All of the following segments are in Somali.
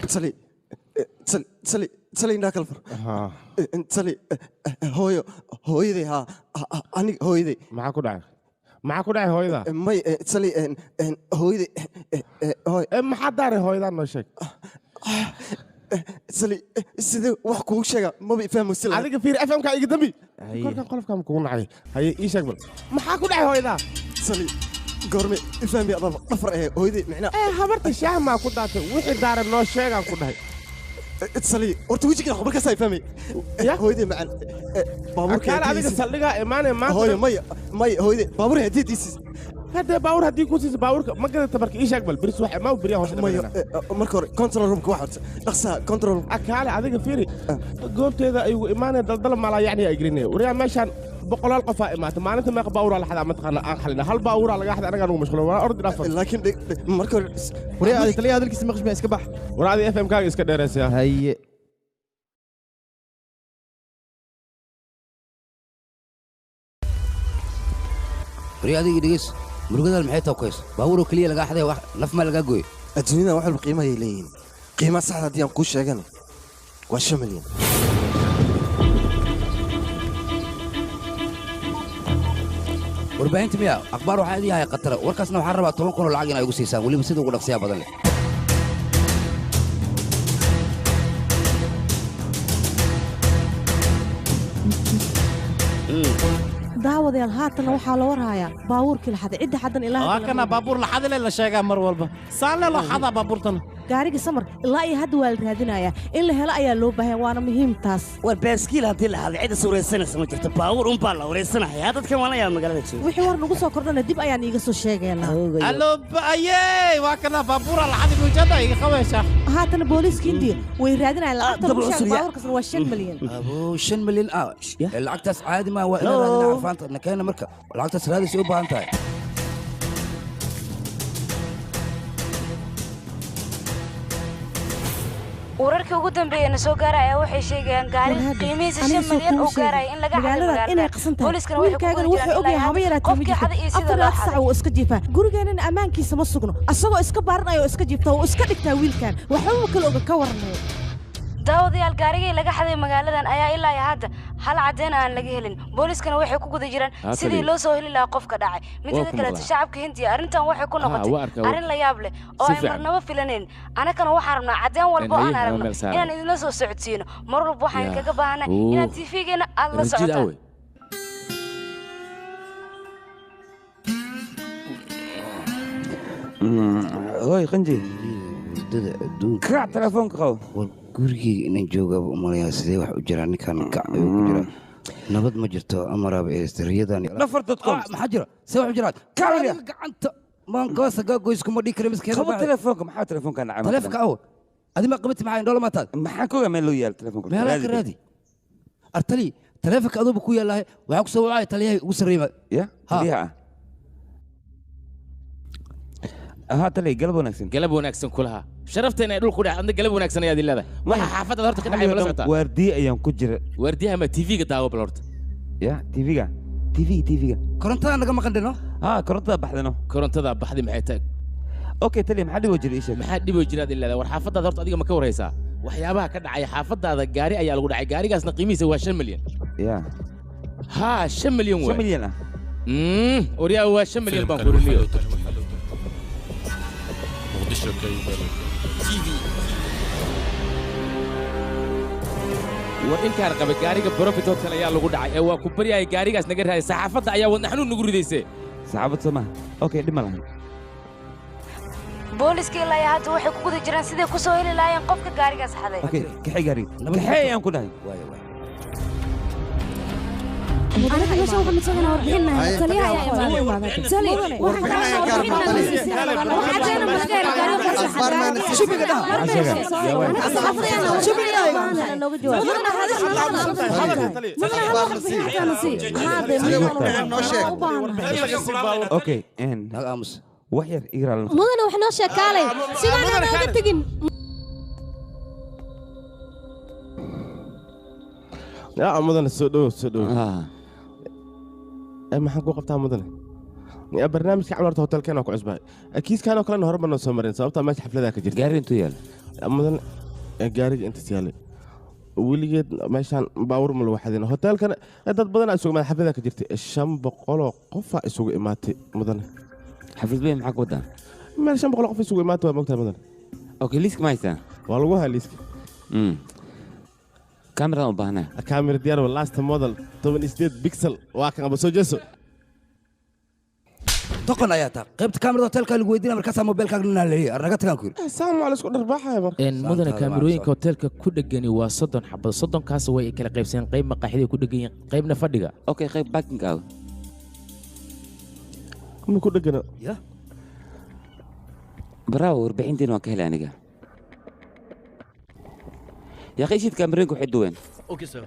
تسلي إنك الفر تسلي هويدي ها أنا هويدي معاكو داعي هويدا ما تسلي هويدي هوي ما حد داري هويدا نشك تسلي سيدي وحكو شيء ما بيفهم السلام هذيك فير أفهم كأي قدامي كل قلف كم كون عليه هي إيش أقبل معاكو داعي هويدا تسلي قرمي فهم يا ضفر هويدي معنا خبرت الشيء ما كنت دارته وحي دار الناس شيء عم كنت هاي تسلي ورتوجي كده خبرك ساي فهمي يا هويدي مع بابور كان هذيك سلقة إيمان ما هوي مي هويدي بابور هدي ديس هذا باور هدي كوسيس باور ما قدرت تبارك إيش أقبل بريس واحد ما وبريه هوش مي مركور كنترول روم واحد أقصى كنترول أكال هذيك فيري قلت هذا إيمان دل ما لا يعني أجريني وريا ماشان بقول القفاء ما أنت ما باور على حدا ما تخلنا أنحلنا هل باور على واحد أنا كانوا مشغول ولا أرد رافض لكن مركور وريا هذه تلاقي هذا الكيس مخش ما إسكبح ورا هذه FM كاج إسكدرس يا هي وريا هذه دقيس مرقدة المحيط كويس باورو كلية لقى حدا واحد نف ما لقى قوي الدنيا واحد بقيمة يلين قيمة صح دي أنكوش شجن وش مليون وربعين تمية أخبار وحدي هاي قطرة وركسنا وحربة طبعا كانوا العاقين أيقو سيسان واللي مسيدوا يقول لك سيا بدل daawadayaal haatan waxaa la warhayaa baabuurkii laxaday cidda xadan ilaa kana baabuur laxad la sheegaa mar walba saale loo xada baabuurtan gaariga samar ilaa iyo hadda waa la raadinayaa in la helo ayaa loo baahan waana muhiim taas war baaskiil hadii la haday cid suuraysanaysa ma jirto baabuur un baa la wareysanayaa dadkan wala yaa magaalada jooga wixii war nagu soo kordhana dib ayaan iiga soo sheegaynaa allo ayay waa kana baabuur laxad mujada iga qaweesha haatan booliiska India way raadinayaan lacagta baabuurkaasna waa 5 milyan abo 5 milyan lacagtaas caadi ma waa inaan عرفانت نكينا مركب لعقت سرادي شو بانتاي wararkii ugu dambeeyay soo gaaraya waxay sheegayaan gaari qiimihiisa 5 milyan oo gaaray in laga xaday magaalada booliiskana waxay og yahay haba yaraatay mid afar sac oo iska jiifaa gurigeena amaankiisa ma sugno asagoo iska baaranayo iska jiifta oo iska dhigtaa wiilkan waxba kale oga ka warnay daawadayaal gaarigii laga xaday magaaladan ayaa ilaa hadda hal cadeen aan laga helin booliiskana waxay ku guda jiraan sidii loo soo heli lahaa qofka dhacay midda kale shacabka Hindiya arintan waxay ku noqotay arin la yaab leh oo ay marnaba filaneen anakana waxaan rabnaa cadeen walba aan aragno inaan idin soo socodsiino mar walba waxaan kaga baahanahay inaan TV-geena aad la socotaan هاي خنجي كرع تلفونك خو gurigeyga inaan jooga umalayaa sidee wax u jiraan ninkan gac ayuu ku jiraa nabad ma jirto amaraaba eestariyadani nafartadkom maxaa jira see wax u jiraan kacaya gacanta maankaasa gaagoyskuma dhigi kara miskeeda qabo telefoonka maxaa telefoonka nacam taleefka awo adima qabati maxaa indhola maataad maxaan ku ogaa meel loo yaal telefoonka meelaa ka raadi artali taleefonka aduuba ku yaalahay waxaa ku soo wacaya taliyahay ugu sarreeyma ya taliyaha ها تلي قلب ونكسن قلب ونكسن كلها شرفتنا يدل كل عندك قلب ونكسن يا دي الله ما حافظ هرتك كنا عيب لسعتها وردي أيام كجرة ورديها ما تي في قطعوا بالأرض يا تي في كورنتا أنا كم قدنا كورنتا بحدنا كورنتا بحد محيتك أوكي تلي محد وجري إيش محد وجري هذه الله وحافظ هرت أديك مكور هيسا وحيابها كده عي حافظ هذا جاري أيال يقول عي جاري قاسنا قيمته هو 5 مليون يا ها 5 مليون 5 مليون وريا هو 5 مليون بانكور اليوم وإن كان قبل جاري كبروفيت هوتيل أيام لو قدعي أو كبري أي جاري قاس نجر هاي صحافة أيام ونحن نقول ذي صحافة سما أوكي دي مالها بوليس كي لا يهات وحي كوكو دي جران سيدي كسو هيلي لا ينقفك جاري قاس حدي أوكي كحي جاري كحي يوم كلها أنا كل شيء وهم تسوون ورحنا تليها يا إمام تلي ورحنا شو بيقدر شو بيقدر أوكي إن أمس وحير إقرأ لنا مدن وحنا شكالي سيدنا أنا قلتين يا مدن سدو ما حنكو قبتها مدن يا برنامج كعمل هوتيل كان أكو عزبها أكيد كانوا كلنا هرب من السمرين صوبتها ماشي حفلة ذاك جرت جاري انتو يلا مثلا جاري أنت سيالي ولقيت ماشان باور من الواحدين هوتيل كان أنت بدنا أسوق ما حفلة ذاك جرت الشام بقولوا قفا أسوق إماتي مثلا حفظ بيه معك ودان ما الشام بقولوا قفا أسوق إماتي ومقتها مثلا اوكي ليسك ما يسان والله ليسك كاميرا وبهنا الكاميرا ديالو لاست موديل 8 بيكسل واكن ابو سوجسو تقن اياتا قيبت كاميرا هوتيلka lagu weydiina markaas mobilkaaga nina leeyahay araga tagan ku saamu ala isku dharbaaxay marka mudana kaamirooyinka hotelka ku dhagani waa 30 xabad 30 kaas way kala qaybsan qayb maqaaxida ku dhagan qaybna fadhiga okay qayb backing aaw kuma ku dhagana ya bravo warbixintiin waan ka helay aniga يا أخي شيت كاميرينكو حدوا وين؟ اوكي سير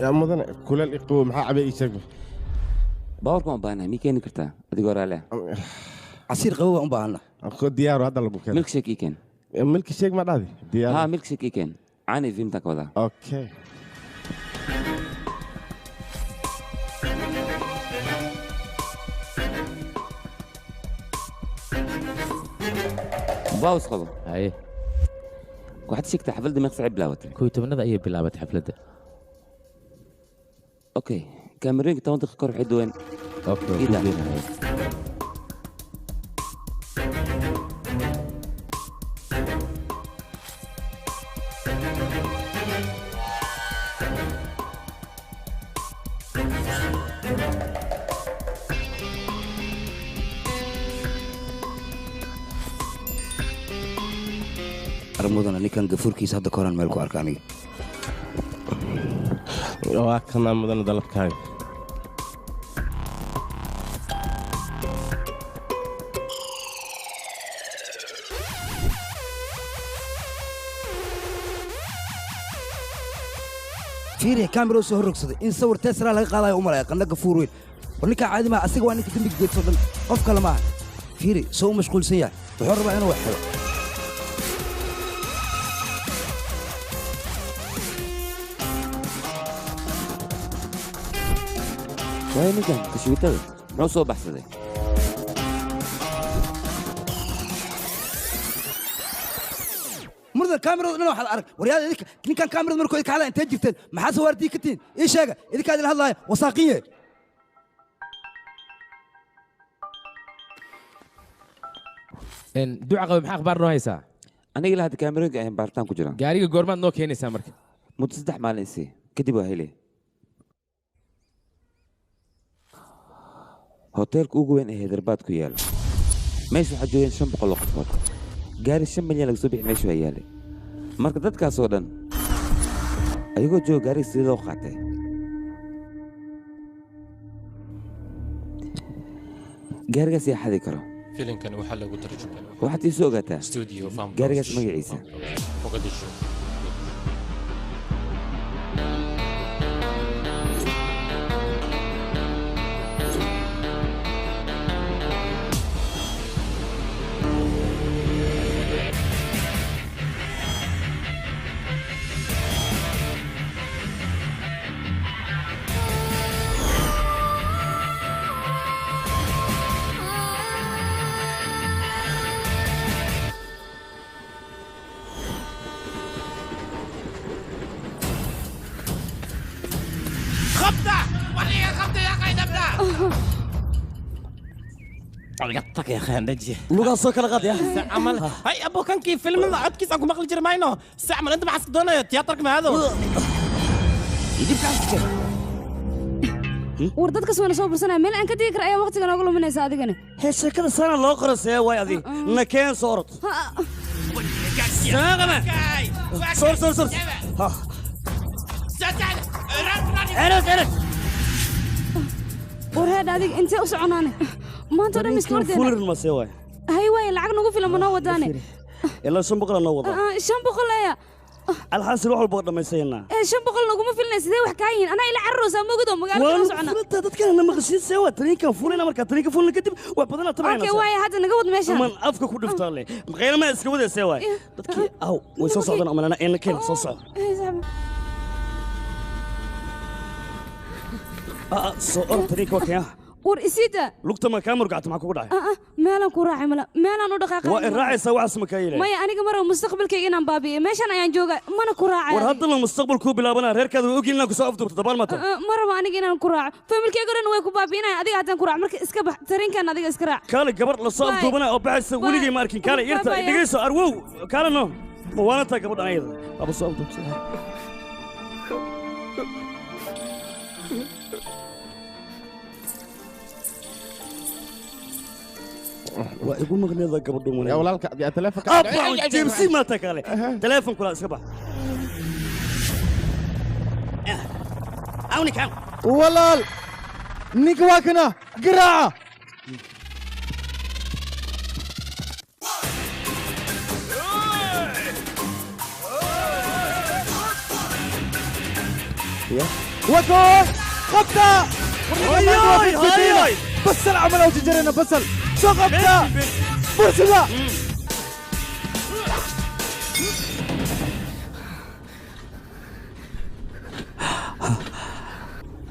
يا مدن كل الإقوى محا عبي يشكل باوركم بانا ميكين كرتا أديكور عليه عصير قهوة بانا أخذ ديار هذا اللي بكره ميلك شيك إيكن ميلك شيك ما نادي ديار ها ميلك شيك إيكن عاني فهمتك ولا أوكي باوس خلو هاي واحد شيك حفل دماغ صعب بلاوتي كنت من هذا أي بلعبة حفلته اوكي كاميرين تو منطقة كور حد وين اوكي إيه armudana ninkan gafuurkiisa hadda koran meel ku arka aniga waa kana mudana dalabkaaga fiiri kaamiro soo horogsaday in sawir Tesla laga qaadayo u malay qanna gafuur weyn warninka caadi ma asiga waa ninka dambi geedso dhan qof kale ma fiiri soo mashquulsan yahay wuxuu rabaa inuu wax helo وين كان كشويته ما صوب بحثه مرد الكاميرا إنه واحد أرك وريال إذا كان كاميرا مركو إذا على أنت جبتين ما حد صور دي كتين إيش هذا إذا كان هذا وثائقية إن دعاء محق بارنو هيسا أنا قل هذا كاميرا كأن بارتان كجرا جاري جورمان نو كيني سامرك متصدح مال إنسي كتبوا هيلي هوتيل كوجوين هيدربات كيال ماشي حجوين شن بقول قفوت gaari 5 milyan lagu soo bixi meeshu ay yaalay marka dadkaas oo dhan ayagoo joog gaari sidoo loo qaatay gaarigaas yaa xadi karo filimkan waxaa lagu tarjumay waxaad ii soo ogaataa gaarigaas magaciisa Mogadishu عيطك يا اخي نجي لوغا سوكر غادي عمل هاي ابو كان كيف فيلم عد كيس اكو مقل جرماينو استعمل انت معسك دونا تياترك مع هذا war dadkas wayna soo bursanaya meel aan ka digi kara ayaa waqtiga nooga luminaysa adigana hee sheekada saana loo qorasee waay adi nakeen soo orod sor war heedha adig intee u soconaane maanta dhan iska hordeena fulirin masee waay hay waay lacag nagu filan ma noo wadaane ilaa 500 noo wada 500 aya alxasil wax walba dhamaysayna 500 naguma filnay sidee wax ka yihiin anaa ila carroosa moogdo magaalada soo socona wada dadkana nama qashin seewa tariinkan fulina marka tariinka fulina kadib wax badan tabayna okay waay hadda naga wad meesha man afka ku dhiftaa le qeyna ma iska wada seewa dadkii aw way soo socdaan amalana in keen soo socdo soo or tariinka kaya war isida lugta ma kaamur gacta ma kugu dhacay meelan ku raacay meelan u dhaqaaqay waa raacaysa wax ma ka yeelay maya aniga mar mustaqbalkayga inaan baabiyo meeshan ayaan jooga mana ku raacay war hadda la mustaqbalku bilaabana reerkaada oo ogin ku soo afduubto dabal mata maraba aniga inaan ku raaco familkayga dhan way ku baabiinayaan adiga hadan ku raac marka iska bax tarinkan adiga iska raac kale gabar la soo afduubana oo baxaysa weligii ma arkin kale irta dhigayso arwow kale no ma waana taa gabadha ayada aba soo afduubtay ويقول مغني ذا قبل دومنا يا ولالك يا تلفك أبا جيمسي ما تكالي تلفون كلا سكبا أوني كام ولال نيكواكنا قراعة وكو خبطة بس العمل أو تجرينا بسل سقطة برسلة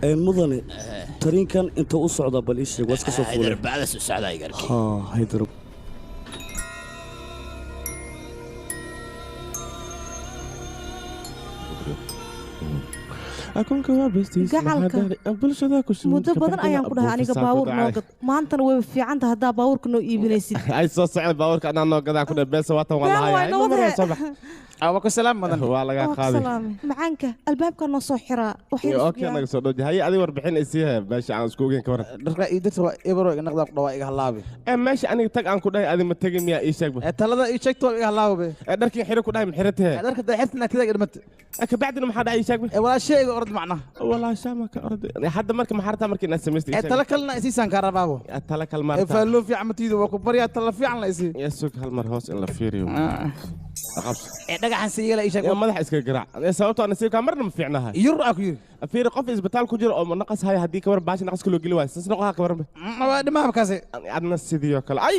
المضني ترين كان انت وصعد بالإيش واسك صفولة هيدر بعد السعد هيدر هيدر أكون كوابستي muddo badan ayaan ku dhahay aniga baawur noo gad maantana way fiican tahay haddaa baawurka noo iibinaysid ay soo socda baawurka anaa noo gadaa ku dhahay beesa waatan waa lahayaa awa ku salaam madan waa laga qaaday macaanka albaabka noo soo xiraa okay naga soo dhawji haye adiga warbixin ay siiyay meesha aan isku ogeyn ka waran dharka ii dirta waa ibro iga naqda ku dhawaa iga halaabi meesha aniga tag aan ku dhahay adi ma tagi miyaa ii sheegba talada ii sheegto iga halaabi dharkii xiro ku dhahay maxiratahay dharka daxirtana kida idmat ka bacdina maxaa dhahay ii sheegba walaa shayga orad macna walaa shama ka orad hadda marka maxarta markii na sameystay tala kalna isiisan ka rabaabo tala kal marta faaloo fi amatiido waa ku bariya tala fiican la isii yasuk hal mar hoos in la fiiriyo dhagaxan siigala ii sheeg madax iska garaac sababtoo aan nasiibka marna ma fiicnahay yur aku yiri fiiri qof isbitaal ku jiro oo naqas hay hadii ka war baashi naqas kala geli waay sas noqoha ka warba waa dhimaa kaase adna sidoo kale ay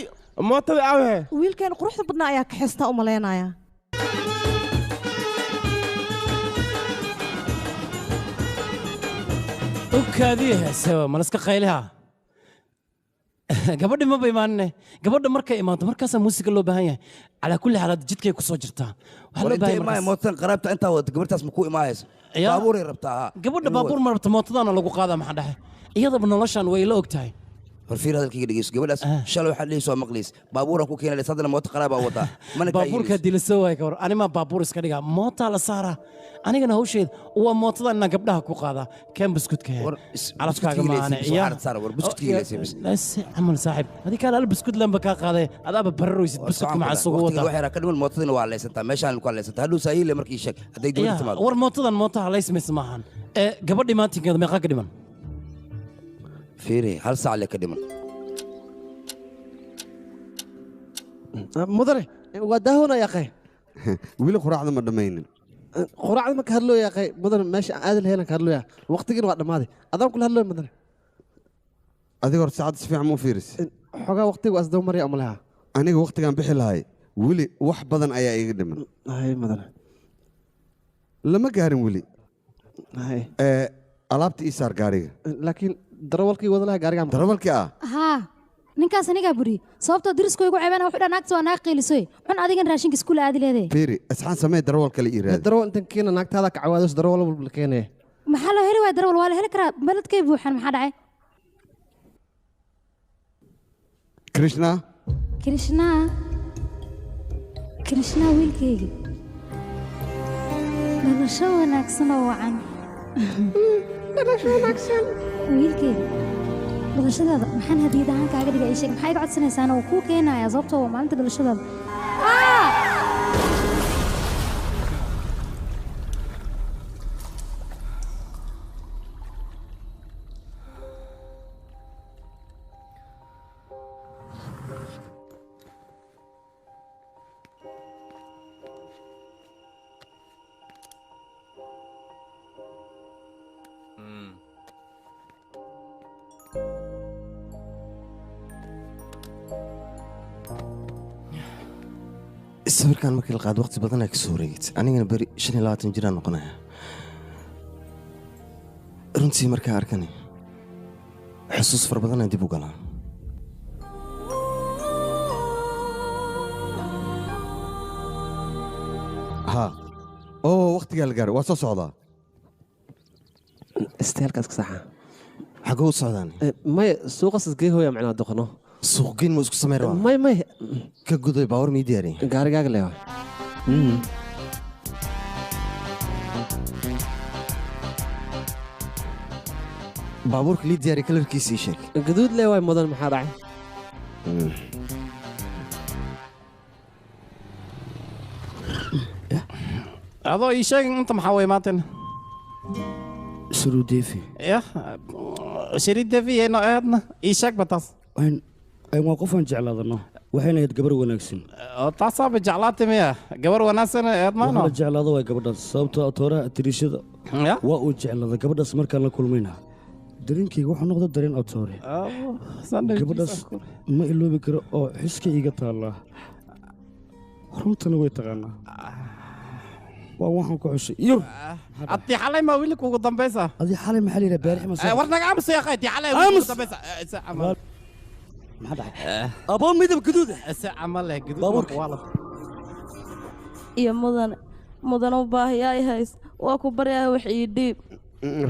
mootada aawe wiilkan quruxda badnaa ayaa ka xista u maleynaya ukaadiyaha sawa malaska qaylaha gabadhi ma baymaanne gabadha markay imaato markaasaa muusiga loo baahan yahay calaa kulli xaalaad jidkay ku soo jirtaa waxaa loo baahan yahay mootan qaraabta intaa wada gabartaas ma ku imaayayso baabuuray rabtaa gabadha baabuur ma rabta mootadaana lagu qaadaa maxaa dhaxe iyadaba noloshaan way la og tahay war fiir hadalkayga dhegeyso gabadhaas shalay waxaad leeyso waa maqliis baabuuran ku keenay haddana mooto qaraabaa wadaa baabuurka dilasoo waay kawar animaa baabuur iska dhigaa mootaa la saaraa anigana hawsheed waa mootada inaan gabdhaha ku qaadaa keen buskudka calafkaaga maane camal saaxib adii kaan al buskud lanba kaa qaaday adaaba bararoysid buskudka maxaa sugu wadaa ka dhiman mootadina waa leysantaa meeshaan ku leysantaa hadhow saahiile markii sheeg hadday dowladda timaado war mootadan mootaha laysmaysa maahan gabadhi maantinkeeda meeqaa ka dhiman fiiri hal saac le ka dhiman mudane waa daahona yaqay wili quraacda ma dhammaynin quraacda marka hadloo yaqay mudane meesha aadal heelan ka hadlooya waqtigiina waa dhammaaday adaan kula hadlooya mudane adiga hor saacadda si fiican ma u fiiris xogaa waqtiga waa isdaba marya amaleha aniga waqtigaan bixi lahay weli wax badan ayaa iga dhiman hay mudane lama gaarin weli alaabta ii saar gaariga laakiin darawalkii wada laha gaariga darawalkii haa ninkaas anigaa buriyey sababtoo diriskoo igu ceebeen wuxuu dhan naagta waa naag qiilisoy xun adigan raashinka iskuula aadi leedahay fiiri isxaan samee darawal kale ii raadi darawal intan keena naagtaada ka cawaados darawal walba la keenaya maxaa loo heli waaya darawal waa la heli karaa beledkay buuxan maxaa dhacay krishna krishna wiilkaygi dhalasho wanaagsan oo wacan dhalasho wanaagsan wiilkeyga dhalashadaada maxaan hadiyad ahaan kaaga dhigay sheeg maxay iga codsanaysaana oo kuu keenayaa sababtoo waa maalinta dhalashadaada sawirkan markii la qaado waqti badan ay ka soo wareegid anigana beri 25 jiraan noqonaya runtii markaa arkani xusuus fara badan aan dib u galaa ها waqtigaa la gaaray waa soo socdaa istaalkaas ka saxa xagoo u socdaan may suuqas isgey hooya macnaa doqono suuqgeyn ma isku sameyn rabaa may ka guday baawar mii diyaari gaarigaaga leewa baabuurka lii diyaari kalarkiisa ii sheeg gaduud leewaay mudan maxaa dhacay adoo ii sheeg inta maxaa way maantan suruudeefi ya shariideefiyeyno eedna ii sheeg bataas waa qofaan jeclaadano waxayna ahayd gabar wanaagsan taasaaba jeclaatay miya gabar wanaagsan eed maano la jeclaado waa gabadhaas sababtoo tooraha tirishada waa uu jeclaada gabadhaas markaan la kulmayna dareenkayga wuxuu noqda dareen otoore gabadhaas ma iloobi karo oo xiska iiga taallaa runtana way taqaanaa waa waxaan ku xushay yur adii xalay ma wiilka ugu dambaysa adii xalay maxaa layidhaha baarix ma war naga aamus ya qayti xalay ugu dambaysa maxaa dhacay aboo midab gaduud se camal eh gaduud wala iyo mudana baahiyaa i hays waa ku baryaa wax ii dhiib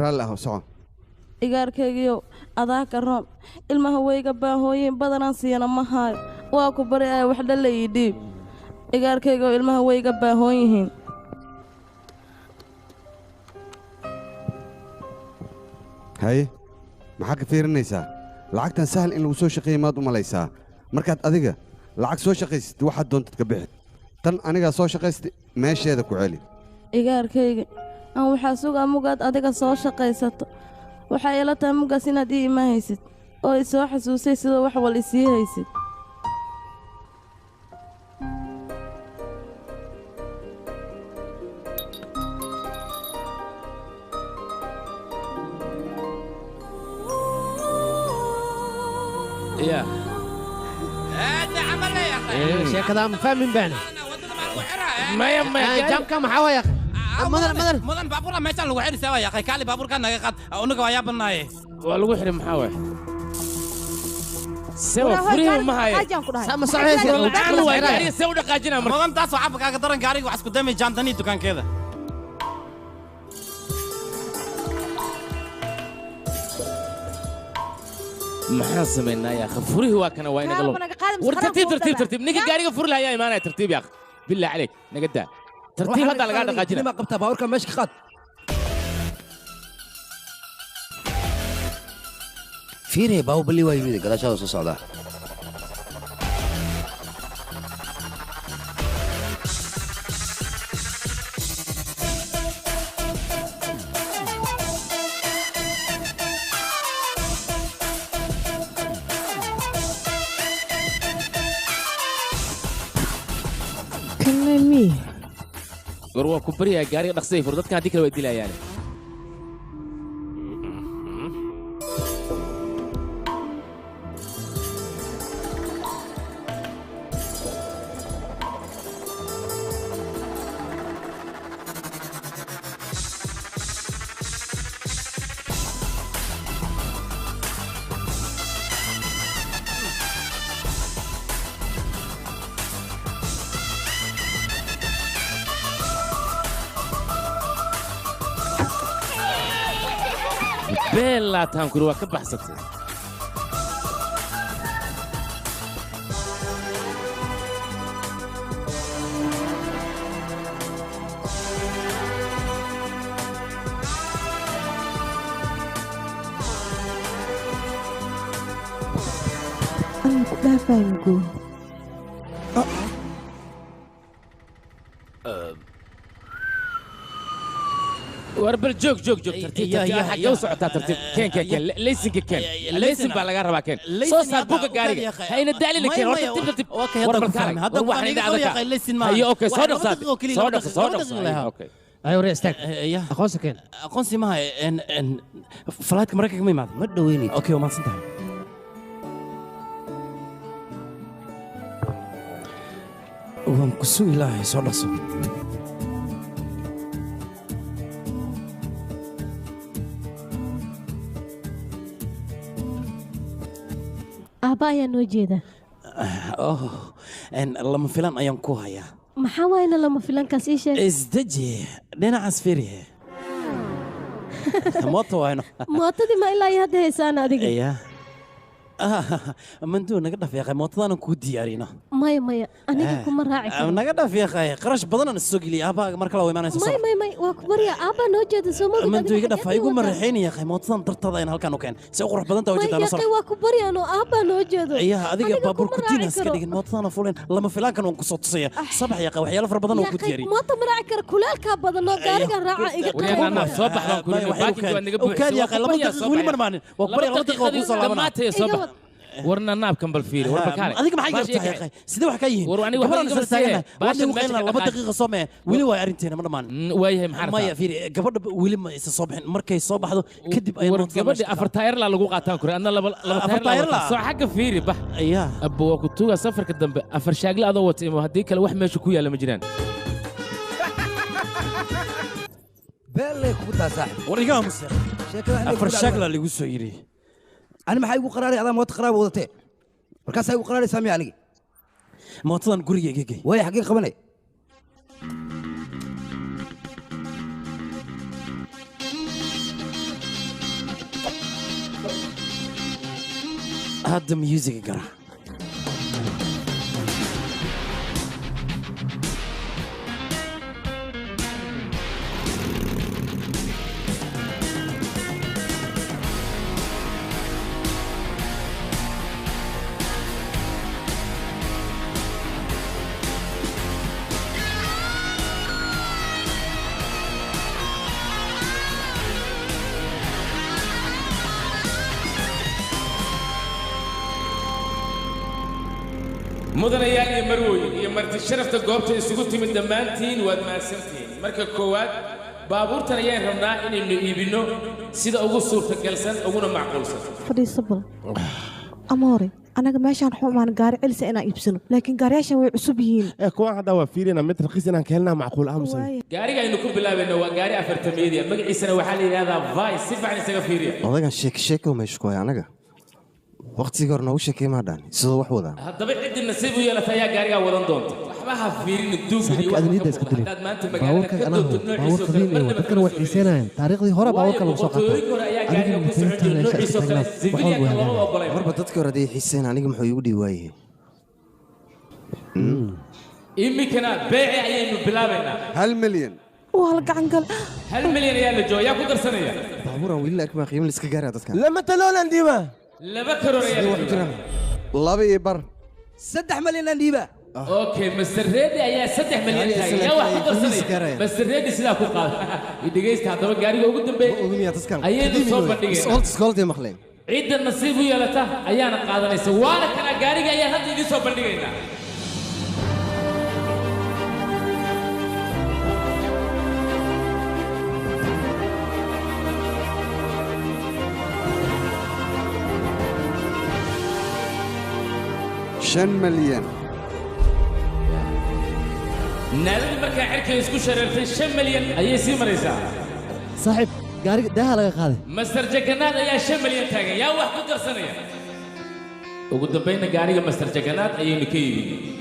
raalli ah soco igaarkaygiyo adaa ka roon ilmaha weyga baahooyin badanaan siiyana ma haayo waa ku baryaa wax dhalla ii dhiib igaarkaygiyo ilmaha weyga baahoon yihiin haye maxaa ka fiirinaysaa lacagtan sahal in lagu soo shaqeeya maad u malaysaa markaad adiga lacag soo shaqaysatid waxaad doontad ka bixid tan anigaa soo shaqaystay meesheeda ku celi igaarkayga aan waxaa sugaa mugaad adiga soo shaqaysato waxaa ila tahay mugaas inaad ii ima haysid oo i soo xasuusay sidoo wax wal isii haysid يا هذا عمل يا اخي شيء كذا فاهمين بينا ما جام كم حوا يا اخي مدن بابورا ما كان لو خير سوا يا اخي كالي بابور كان نغا قاد انغا ويا بناي waa lagu xiray maxaa waay sewa furihi ma haye sama socaysa aan waa gaariga sew dhaqaajina marka mudan taas waxa kaaga daran gaariga wax isku damay jaantani dukaankeeda maxaan samaynaa yaa akhi furihii waa kana waa inaga loo war tartiib ninka gaariga furi lahaa ayaa imaanaya tartiib yaa akhi bilaa caleyk naga daa tartiib hadda lagaa dhaqaajina ma qabtaa baawarka meesha ka qaad fiirey baawbali waa yimid gadaashada soo socdaa war waa ku baryayaa gaariga dhaqsay fur dadkan haddii kale way dilayaan beelaataan kuri waa ka baxsatay أنا كلها فاهم جو warbal joog tartiib xagee u socotaa tartiib keen laysinka keen laysin baa laga rabaa keen soo saar buga gaariga hayna daalina keen horta tib warbal kaalay hadda waxaan idin adaka hayo okay soo dhaqsaad okay أيوة رئيس تاك أقونسك كين أقونسي ما هي إن فلايت مركك ما يماد ما تدويني أوكي وما صنتها وهم كسو إلهي صار صو أبايا نوجيدا إن لما فلان أيام كوها maxaa waayna lama filankaas ii sheeg isdeji dhinacaas fiiriye mooto waayno mootadii ma ilaa iyo hadda haysaan adiga manduu naga dhaf yaqay mootadaanan kuu diyaarino maya aniga kuma raaci karo naga dhaf yaqay qarash badanaan soo geliya aabaa mar kale waa imaanaysa may waa ku barya aabaa noo jeeda soo moogid manduu iga dhafa igu maraxayn yaqay mootadan dartada in halkaan u keen si qurux badan taa wajidaan soo waa ku baryaano aabaa noo jeedo adiga baabuur ku diinas ka dhigin mootadana fuulen lama filaankan waan ku soo tusaya sabax yaqay waxyaalo far badan oo ku diyaariyay moota ma raaci karo kulaalka badan oo gaariga raaca iga qabo soo baxdan ku baakinka waa naga buuxisay yaqay lama daqiiqo wali marmaanin waa bari lama daqiiqo ku soo laabanaa warna naabkan bal fiiri war bakale adiga maxay jirtaa yaqay sidee wax ka yihiin war aniga waxa iga saarayna baashan meesha laba daqiiqo soo mee wili waa arinteena ma dhamaan waayahay maxaa maya fiiri gabadha wili ma isa soo bixin markay soo baxdo kadib ay war gabadha afar taayir la lagu qaataan kure adna laba taayir la soo xagga fiiri bax abbo waa ku tuuga safarka dambe afar shaagle adoo wata imo haddii kale wax meesha ku yaala ma jiraan beelay kugu taa saaxib war iga aamus afar shaagle lagu soo yiri أنا ما حيقول قراري هذا موت قرار وضتي مركز حيقول قراري سامي عليك موتان قرية جيجي ويا حقيقة مني هذا ميوزك قرا mudanayaal iyo marwooyin iyo marti sharafta goobta isugu timid dhammaantiin waad mahadsantihiin marka koowaad baabuurtan ayaan rabnaa inaynu iibinno sida ugu suurtagalsan uguna macquulsan fadhiiso bal amoore anaga meeshaan xumaan gaari celisa inaan iibsano laakiin gaariyaashan way cusub yihiin kuwan hadda waa fiirina mid raqiis inaan ka helnaa macquul aamusan gaariga aynu ku bilaabayno waa gaari afartameediya magaciisana waxaa la yidhahdaa vice si fiican isaga fiiriya odagan sheeko meesha ku hay anaga waqtiga hore noogu sheekay ma dhaan sidoo wax wadaa haddaba ciddi nasiib u yeelata ayaa gaarigaa wadan doonta waxba ha fiirin duugin haddaad maanta magaalada ka doonto noociisa dadkana way xiiseynayaan taariikhdii hore baabuurka lagu soo qaatay marba dadkii hore haday xiiseen aniga muxuu igu dhihi waayey iminkana beeci ayaynu bilaabaynaa 1 milyan waa la gacan gal 1 milyan ayaa la jooga yaa ku darsanaya baabuuran weli laakiin qiimo la iska gaaraya dadkan lama taloolan diiba laba karoor ayaa laba iyo bar 3 milyan aan dhiiba okay Mr. Reddy ayaa 3 milyan taagay yaa wax ku darsanaya Mr. Reddy sidaa ku qaad idageysta haddaba gaariga ugu dambeeyay ayaynu soo bandhigay iskooltay maqleen cidda nasiib u yeelata ayaana qaadanaysa waana kana gaariga ayaa hadda idin soo bandhigaynaa شن مليون نادي مركا عركة يسكو شررتي 5 مليون أي سي مريسا صاحب قاري ده لغا قاده مستر جكنات أي 5 مليون تاجا يا واحد قدر سنة وقد بين قاري مستر جكنات أي مكيبي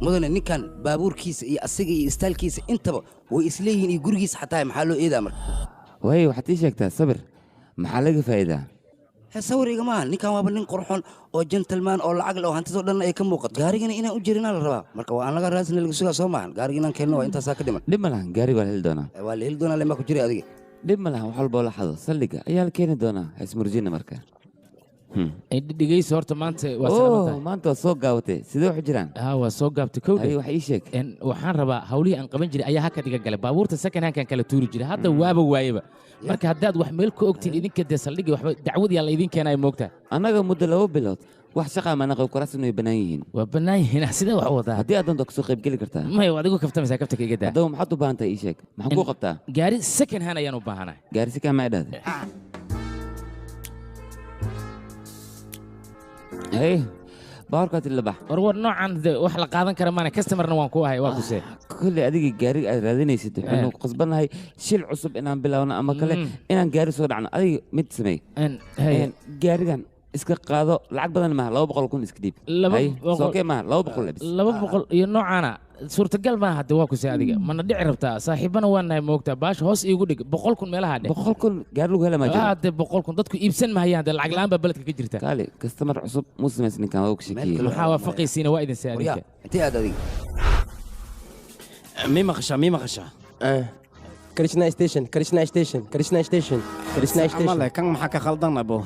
mudane ninkan baabuurkiisa iyo asaga iyo istaalkiisa intaba way isleeyihiin iyo gurigiisa xataa maxaa loo eedaa marka waaye waxaad ii sheegtaa sabir maxaa laga faa'iidaa sawir igama aha ninkan waaba nin qurxoon oo gentleman oo lacag leh oo hantidoo dhan ay ka muuqato gaarigana inaan u jirinaa la rabaa marka waa aan laga raasina laga sugaa soo maahan gaariga inaan keenno waa intaasaa ka dhiman dhib ma lahan gaariga waa la heli doonaa waa la heli doonaa lemaa ku jiray adiga dhib ma lahan wax walboo la xado saldhiga ayaa la keeni doonaa ha ismurjina marka dhegeysa horta maanta waa salaamada maanta waa soo gaawatay sidee wax jiraan waa soo gaabtay kowda wax ii sheeg waxaan rabaa hawlihii aan qaban jiray ayaa haka dhiga galay baabuurta second handkan kala tuuri jiray hadda waaba waayeba marka haddaad wax meel ka ogtiin idinka dee saldhigii waxba dacwad yaa la idin keenaya moogtaa annaga muddo 2 bilood wax shaqaa maana qayb kuraasna way bannaan yihiin waa bannaan yihiin sidee wax wadaa haddii aad doonto kasoo qayb geli kartaa maya waad igu kaftamaysaa kaftanka iga daa haddaba maxaad u baahan tahay ii sheeg maxaan kuu qabtaa gaari second hand ayaan u baahanahay gaari second hand ma idhahda hey baarka tilabax war noocan wax la qaadan kara maana customerna waan ku ahay waa ku see kulli adiga gaariga aad raadinaysid waxaanu qasbanahay shil cusub inaan bilaawno ama kale inaan gaari soo dhacno adiga mid sameey gaarigan iska qaado lacag badan ma 200 kun iska dhiib soo kee ma 200 labis 200 iyo noocana suurtagal ma hadda waa ku see adiga mana dhici rabtaa saaxiibana waan nahay moogtaa baash hoos iigu dhig 100 kun meelaha dhig 100 kun gaar lagu hela ma jiro hadda 100 kun dadku iibsan mahayaan hadda lacag la'aan baa baladka ka jirta kale customer cusub muslims ninkan waa ku shaqeeyay maxaa waafaqaysiina waa idin saadinka intii aad adiga mi maqasha Krishna station Krishna station Krishna station Krishna station amale kan maxaa ka khaldan abo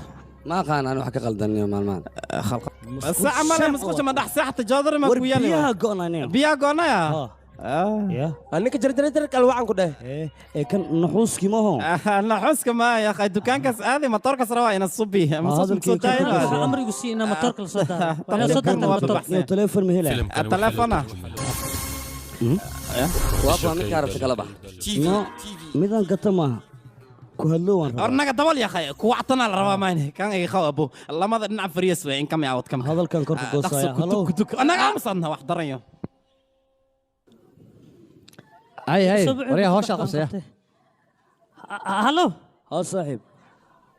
ما قان أنا وحكي قلدني مالمان خلق الساعة مالها مسكوش ما دح ساعة جادر ما كويا بيها قونا بيها قونا يا أنا كجرد الوعن كده كان نحوس كي ما هو نحوس كما يا أخي دكان كاس هذه مطار كاس رواي أنا الصبي هذا الكيك أمري قصينا مطار كل صدق تلفون مهلا التلفون وابا ما كعرفت كلامه ميدان قطمة كهلوان أرناك دبل يا أخي كوعتنا الروا ماينه كان يخاو أبو الله ما نعرف فريس وين كم يعود كم هذا كان كرت قصايا هلو أنا عم صنها واحد دريو هاي وريها هوش أقصى هلو ها صاحب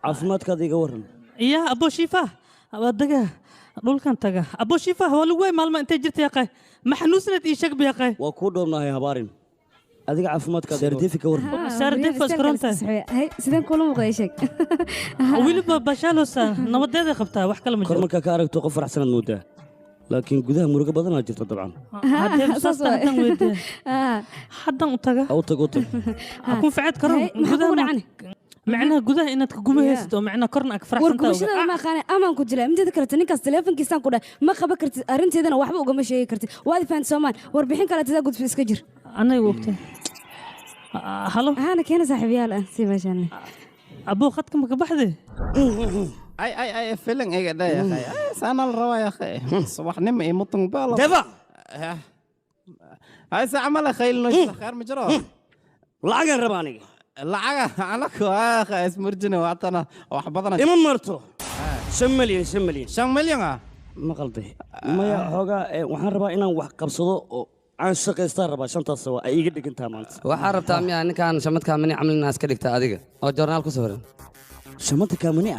عفمات كذي جورن يا أبو شيفا أبدك دول كان تجا أبو شيفا هو لوي مال ما أنت جرت يا أخي محنوسنا إيشك بيا أخي وكودهم هاي هبارين adiga caafimaadka sardifika warma sardifas koronta hay sideen kula muuqayshag wiliba bashalosa nabadeeda qabtaa wax kale ma jiro kormarka ka aragto qof faraxsan moodaa laakiin gudaha murugo badan aa jirta dabcan haddan u taga ku facad karo معناها جودها إنك تقومي هست ومعناها كرنك فرحت أنت وركوشنا ما خانة أمان كجلا من جد كرت نكاس تلفون كيسان كده ما خبر كرت أرنت هذا وحبه وقام شيء كرت وهذا فان سامان وربحين كلا تزاجد في سكجر أنا وقتها هلو أنا كنا صاحبي هلا سيبا جاني أبو خدكم كبحذي أي فيلم إيه ده يا أخي سأنا الروا يا أخي صباح نم إيه مطن بالا دفع هاي سأعمل خيل نشط خير مجرى لعجة رباني لعجة على كواخ اسمرجني وعطنا وحبضنا إمام مرتو 5 مليون 5 مليون ما قلتي ما يا هوجا وحنا ربا إنا وقبصدو عن شقيستان ربا شنطة سوا أي قد كنت عملت وحارب تامي يعني كان شمت كامني عمل الناس كذيك تأديك أو جورنال كسورة شمت كامني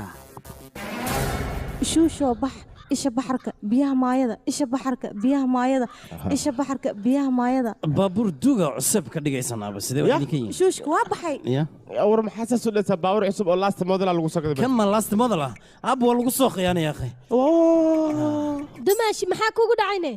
شو بح إيش بحرك بيها مايدا إيش بحرك بيها مايدا إيش بحرك بيها مايدا بابور دوغا عصب كدغيسنا بس دي waxay keen شوش وابحي يا اور محسس لسه باور عصب oo last model lagu soo gaday كم last model اب waa lagu soo qiyaanay akhi dumaashi maxaa kugu dhacayne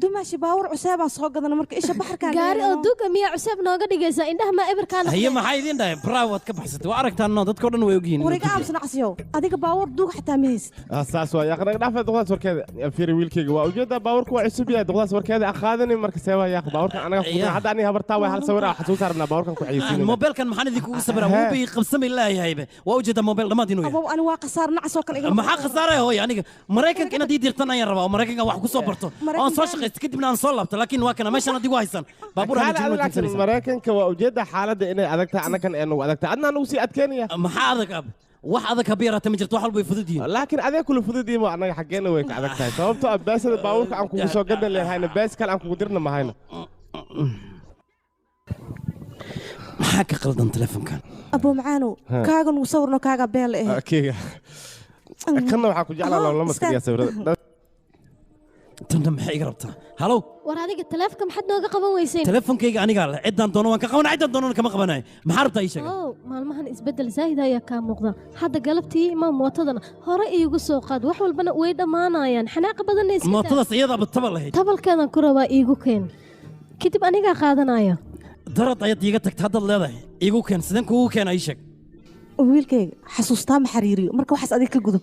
dumaashi baawar cusub aan soo gadana marka isha baxarka gaari oo duuga miya cusub nooga dhigaysa indhaha ma eberkaan haye maxay idin dhahay braawad ka baxsatay waa aragtaan dadka oo dhan way ogyihiin wariga aamsan casiyo adiga baawar duug xitaa ma haysid asaas waa yaqaan dhaafay doqdaas warkeeda fiiri wiilkayga waa ujeeda baawarku waa cusub yahay doqdaas warkeeda aqaadani marka seeba yaa baawarka anaga fuuqay hadda aniga habartaa way hal sawir ah xasuus arna baawarkan ku xayisiin mobilkan maxaan idin kugu sabra wuu bi qabsami ilaahay waa ujeeda mobil dhamaad inuu yahay ani waa qasaar nacso kale iga maxaa khasaaray hooy aniga mareykanka inaad ii dirtan ayaan rabaa mareykanka wax ku soo barto aan soo shaqeeyay kadibna aan soo لكن واكنا ماشي انا دي وايسن بابور انا لكن مريكن كوجد حاله ان ادغتا انا كان انو ادغتا ادنا نو سي ادكانيا ما ادغ اب wax adag kabiirata ma jirto wax walba fududiyeen laakiin adeeg kula fududiyeen waa anaga xageena way ka adag tahay sababtoo ah baasada baaburka aan kugu soo gadan leeyahayna baas kale aan kugu dirna ma hayno maxaa ka qaldan telefoonkan abo macaano kaaga nu sawirno kaaga beel okay kana waxa ku jeclaa lama maskariya sawirada tanna maxay iga rabtaa halow war adiga taleefanka maxaad nooga qaban weyseen teleefonkayga anigaa leh ciddaan doono waan ka qabanaa ciddaan doonana kama qabanayo maxaa rabtaa ii sheega maalmahan isbeddel zaahid ayaa kaa muuqda hadda galabtii imaa mootadana hore iigu soo qaad wax walbana way dhammaanayaan xanaaqa badanna iska mootadaas iyadaaba tabal lahayd tabalkeedan ku rabaa iigu keen kadib anigaa qaadanaya darad ayaad iiga tagta haddaad leedahay iigu keen sideen kuugu keena ii sheeg wiilkayga xasuustaa ma xariiriyo marka waxaas adiga ka gudo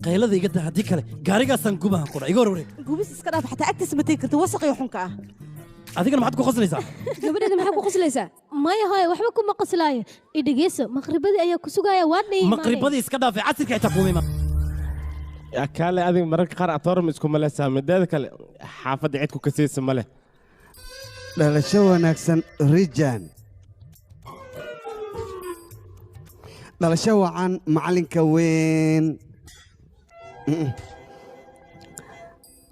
qaylada iga daa haddii kale gaarigaasaan gubahan qudha iga warwareeg gubis iska dhaaf xataa agtiisa ma tegi karta wasaqayo xunka ah adigana maxaad ku qoslaysaa gabadheeda maxaa ku qoslaysaa maya hooy waxba kuma qoslaayo idhegeyso maqribadii ayaa ku sugaya waa dhihi maqribadii iska dhaafay casirka xitaa kuumima kaale adiga mararka qaar atooram isku maleysaa mideeda kale xaafadda cid ku kasaysa ma leh dhalasho wanaagsan rijan dhalasho wacan macalinka weyn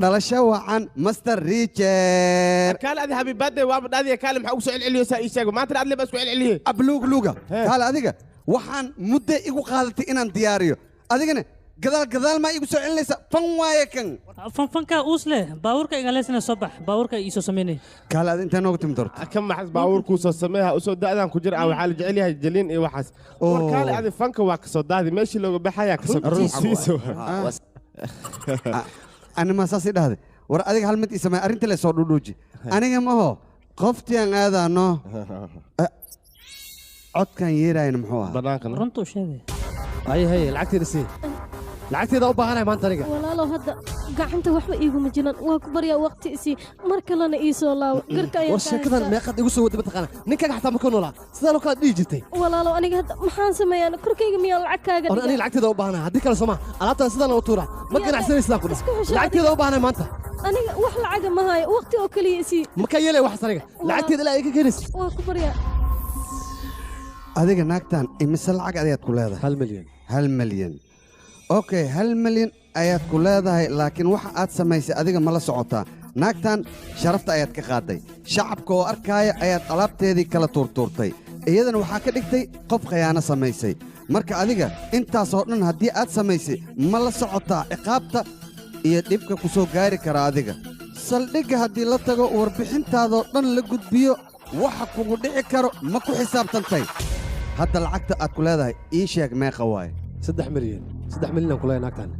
dhalasho wacan master richer kaale adi habiibaadee waaba dhaadiya kaale maxaa ugu soo celceliyeysaa ii sheego maanta adle baa isku celceliyey abluugluuga kaale adiga waxaan muddo igu qaadatay inaan diyaariyo adigana gadaal maa igu soo celinaysa fan waaye kan fanka uus leh baabuurka igaleysana soo bax baabuurka ii soo sameynay kaale adi intaa nooga timi doorta ka maxas baabuurkuu soo sameeha usoo da'daan ku jir waxaa la jecel yahay jaliin iyo waxaas war kaale adi fanka waa kasoo daadi meeshii looga baxayaa kasoo anima saas ii dhahday war adiga hal mid ii sameey arrinta le soo dhudhuuji aniga maho qoftii aan aadaano codkan yeeraayna muxuu ahaa banaankan runtuu sheegay haye lacagteeda sii lacagteeda u baahanay maanta aniga walaalow hadda gacanta waxba iiguma jiran waa ku baryaa waqti isii mar kalena ii soo laawo garka ayaa war sheekadan meeqad igu soo wada mataqaana ninkaga xataa ma ka noolaa sidaan oo kala dhihi jirtay walaalow aniga hadda maxaan sameeyaan korkayga miyaan lacag kaaga dhiga aniga lacagteeda u baahanay haddii kale sooma alaabtan sidaan u tuura ma ganacsanay sidaan ku dhah lacagteeda u baahanay maanta aniga wax lacaga ma hayo waqti oo kaliya isii ma ka yeelay waxaas aniga lacagteeda ilaa ay ka keenaysa waa ku baryaa adiga naagtan imise lacag ayaad ku leedahay 1 milyan 1 milyan okay 1 milyan ayaad ku leedahay laakiin waxa aad samaysay adiga ma la socotaa naagtan sharafta ayaad ka qaaday shacabka oo arkaaya ayaad alaabteedii kala tuurtuurtay iyadana waxaa ka dhigtay qof khiyaano samaysay marka adiga intaasoo dhan haddii aad samaysay ma la socotaa ciqaabta iyo dhibka ku soo gaari kara adiga saldhigga haddii la tago warbixintaadoo dhan la gudbiyo waxa kugu dhici karo ma ku xisaabtantay hadda lacagta aad ku leedahay ii sheeg meeqa waaye 3 milyan 3 milyan ku leeyahay naagtan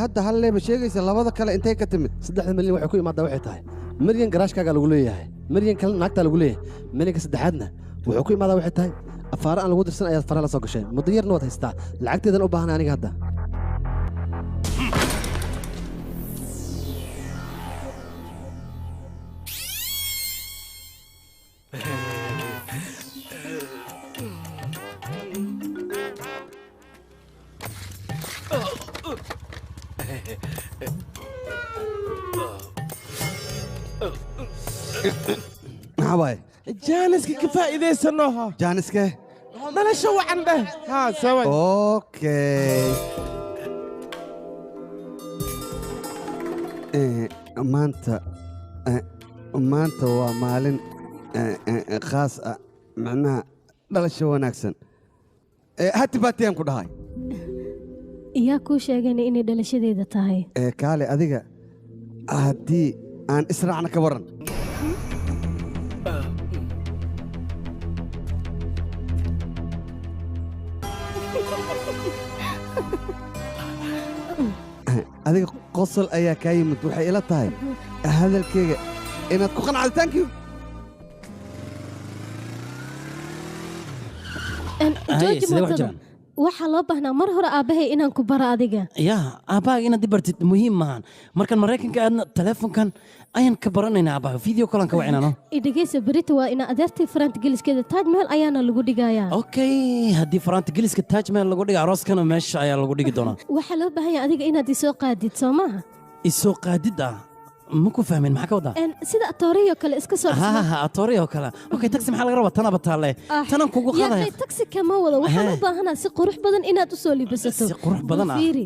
hadda hal leeba sheegaysa labada kale intay ka timid 3 milyan waxay ku imaadaa waxay tahay milyan garaashkaaga lagu leeyahay milyan kale naagta lagu leeyahay milyanka saddexaadna wuxuu ku imaadaa waxay tahay afaara aan lagu dirsan ayaad fara la soo gashay muddo yarna waad haystaa lacagteedan u baahanay aniga hadda maxaa jaaniska ka faa'iidaysanoha jaaniske dhalasho wacan dheh haa sawa okay maanta waa maalin khaas ah macnaha dhalasho wanaagsan hati baatiyaan ku dhahay iyaa kuu sheegayna inay dhalashadeeda tahay kaale adiga haddii aan israacna ka waran adiga qosol ayaa kaa yimid waxay ila tahay hadalkayga inaad ku qanacdo thank you waxaa loo baahnaa mar hore aabbahay inaan ku bara adiga yaa aabbaaga inaad i bartid muhiim maahan markaan maraykanka aadna teleefonkan ayaan ka baranaynaa aabbaaga video kolan ka wacinano idhegeysa berita waa ina adeertii faraanta geliskeeda taaj meel ayaana lagu dhigayaa okay haddii faraanta geliska taaj meel lagu dhiga arooskana meesha ayaa lagu dhigi doonaa waxaa loo baahan yahay adiga inaad isoo qaadid soo maaha isoo qaadid ah ma ku fahmin maxaa ka wadaa sida atooriyo kale iska soo atooriyo kale okay taxi maxaa laga rabaa tanaba taalle tanan kugu qaadaya yaa taxi kama wada waxaan u baahanaa si qurux badan inaad u soo libisato si qurux badan ah fiiri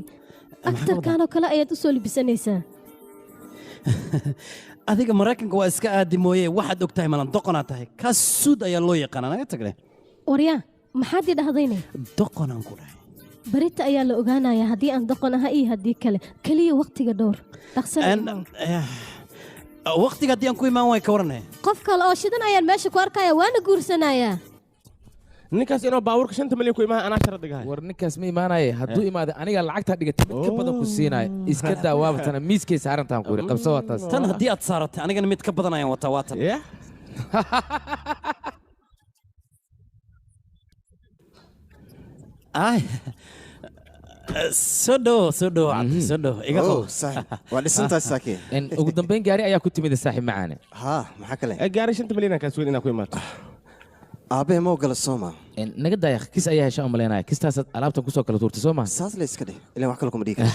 aktarkan oo kale ayaad u soo libisanaysaa adiga maraykanka waa iska aadi mooye waxaad og tahay malan doqonaa tahay kaas suud ayaa loo yaqaanaa naga tagne waryaa maxaad ii dhahdayne doqonaan ku dhahay barita ayaa la ogaanayaa haddii aan doqon aha iyo haddii kale keliya waqtiga dhowr waqtiga haddii aan ku imaan way ka waranay qof kale oo shidan ayaan meesha ku arkaya waana guursanayaa ninkaas inuu baabuurka 5 milyan ku imaan anaa sharadigahay war ninkaas ma imaanaya hadduu imaado aniga lacagta dhigata mid ka badan ku siinaya iska daa waabatana miiskay saarantaan ku qabso waa taas tan haddii aad saaratay anigana mid ka badan ayaan wataa waa tan ay soo dhow iga qabo waa dhisantaas saakiin ugu dambeyn gaari ayaa ku timid saaxiib macaane maxaa kale gaari 5 milyan ka suuq inaa ku imaato aabe ma ogala sooma naga daaya kis ayaa hesha umaleynaya kistaas alaabtan kusoo kala tuurtay sooma saas la iska dhig ilaa wax kale kuma dhigi karo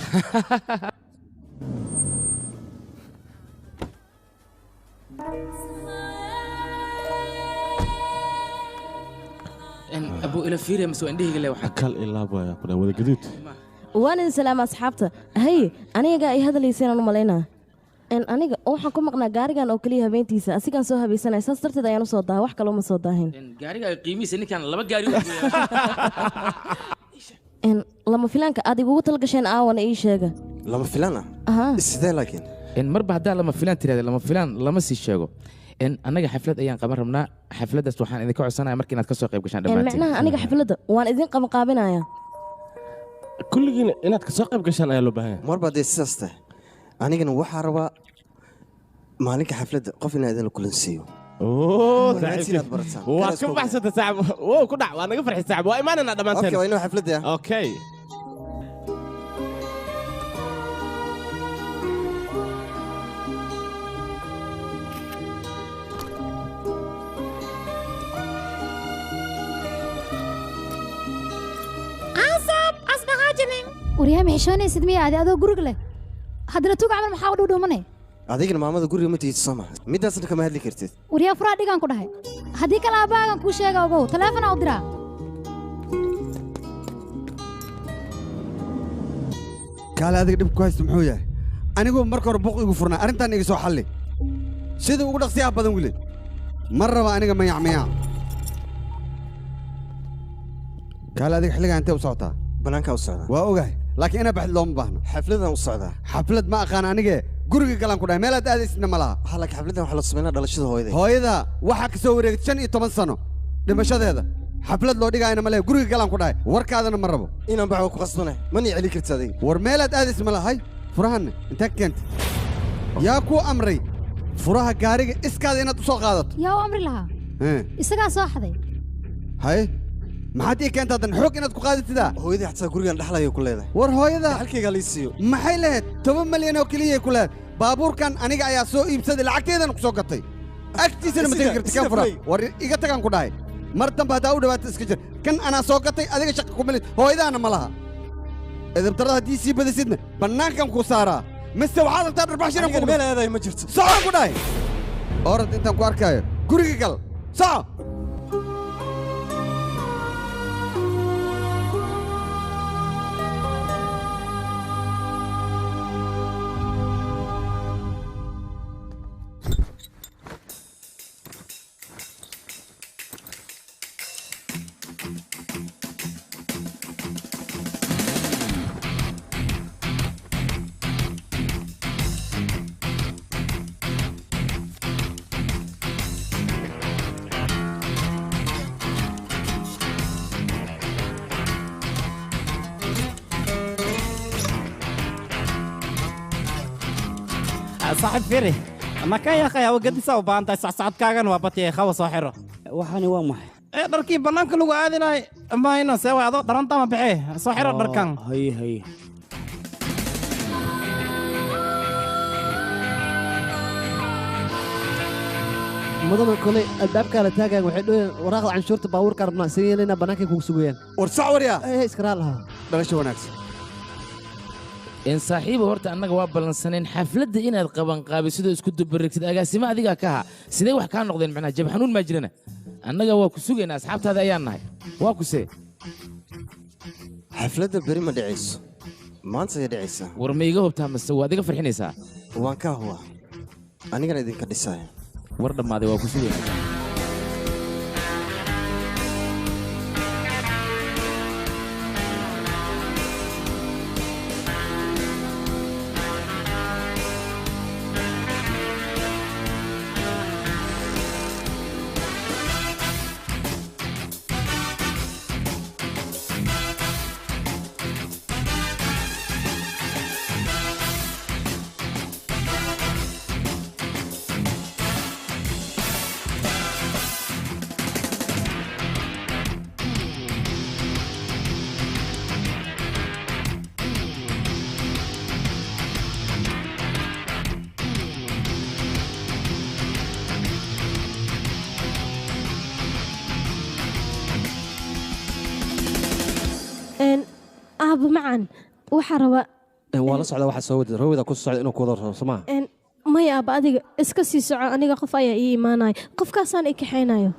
abu ila fiiriya masoo indhihiga le waxa kal ilaa baa ku wada gaduud waan in salaam asxaabta hay aniga ay hadalayseen umaleynaa aniga waxaan ku maqnaa gaarigan oo kaliya habeentiisa asigaan soo habaysanay saas darteed ayaan u soo daahay wax kale uma soo daahin gaariga qiimihiisa ninkan 2 gaari lama filaanka aad igugu talgasheen aawana ii sheega lama filaan sidee laakiin marba haddaa lama filaan tiraahdo lama filaan lama sii sheego annaga xaflad ayaan qaban rabnaa xafladaas waxaan idinka codsanayaa markii inaad ka soo qayb gashaan dhammaantiin macnaha aniga xafladda waan idin qabanqaabinayaa kulligiin inaad ka soo qayb gashaan ayaa loo baahan yahay marba dee sidaas tahay anigana waxaa rabaa maalinka xafladda qof inaa idin la kulansiiyo waa ka baxsata saaxib ku dhac waa naga farxi saaxib waa imaanana dhammaanteen waa inuu xafladda okay waryaha ma xishoonaysid miya adi adoo guriga leh haddana tug camal maxaa u dhudhuumanay adigana maamada guriga ma tihid sooma midaasna kama hadli kartid waryaha furaa dhigaan ku dhahay haddii kale aabbaagan kuu sheega ogow taleefona u diraa kaale adiga dhib ku haysto muxuu yahay anigu marka hore buuq igu furnaa arrintan iga soo xalli sida ugu dhaqsiyaha badan wile ma raba aniga mayac kaale adiga xilligaa intee u socotaa banaankaa u socdaa waa ogahay laakiin inaa baxid looma baahno xafladan u socdaa xaflad ma aqaan anige guriga galaan ku dhahay meelaad aadaysidna ma laha laakiin xafladan waxaa la sameynaa dhalashada hooyada waxaa ka soo wareegay 15 sano dhimashadeeda xaflad loo dhigaayna ma lehe guriga galaan ku dhahay warkaadana ma rabo inaan baxo ku qasbanay mana celi karta adiga war meelaad aadaysid ma lahay furahanna intaa keentay yaa kuu amray furaha gaariga iskaada inaad u soo qaadato yaa u amri lahaa isagaa soo xaday hay maxaad ii keenta haddan xoog inaad ku qaadatidaa hooyadii xataa gurigan dhexlayo ku leedahay war hooyada halkaygaa lii siiyo maxay lahayd 10 milyan oo keliyay ku leedahay baabuurkan aniga ayaa soo iibsaday lacagteedana ku soo gatay agtiisana ma tegi karti kan fura war iga tagaan ku dhahay mar dambe haddaa u dhawaata iska jir kan anaa soo gatay adiga shaqa ku milid hooyadaana ma laha edabtarada haddii sii badasidna bannaankan ku saaraa mise waxaad rabtaa dharbaaxshinan meel aadaay ma jirto socon ku dhahay orad intaan ku arkaayo guriga gal soco صاحب فيري ما كان يا أخي هو قد يسوي بانتا ساعات كاغن وابتي خوا صاحره وحني وامح دركي بنانك لو عادنا ما هنا سوى هذا درنتا ما بحيه صاحره دركان هي mudana kole albaabka la taagay waxay dhooyeen waraaqda canshuurta baabuurka rabnaa sideena banaanka kugu sugayaan war sac warya iskraa lahaa dhalasho wanaagsan in saaxiibo horta annaga waa ballansaneen xafladda inaad qabanqaabi sidoo isku dubarigtid agaasimo adigaa ka ha sidee wax kaa noqdeen macnaha jab xanuun maa jirana annaga waa ku sugaynaa asxaabtaada ayaan nahay waa kusee xafladda beri ma dhicayso maanta ayay dhicaysaa war ma iga hubtaa mase waad iga farxinaysaa waan kaa huwa anigana idinka dhisaya war dhammaaday waa ku sugaynaa aaba macaan waxaa rabaa waa la socdaa waxaa soo wadi rawida ku socda inuu kuwada rabo somaa maya aaba adiga iska sii soco aniga qof ayaa ii imaanaya qofkaasaan i kaxaynayo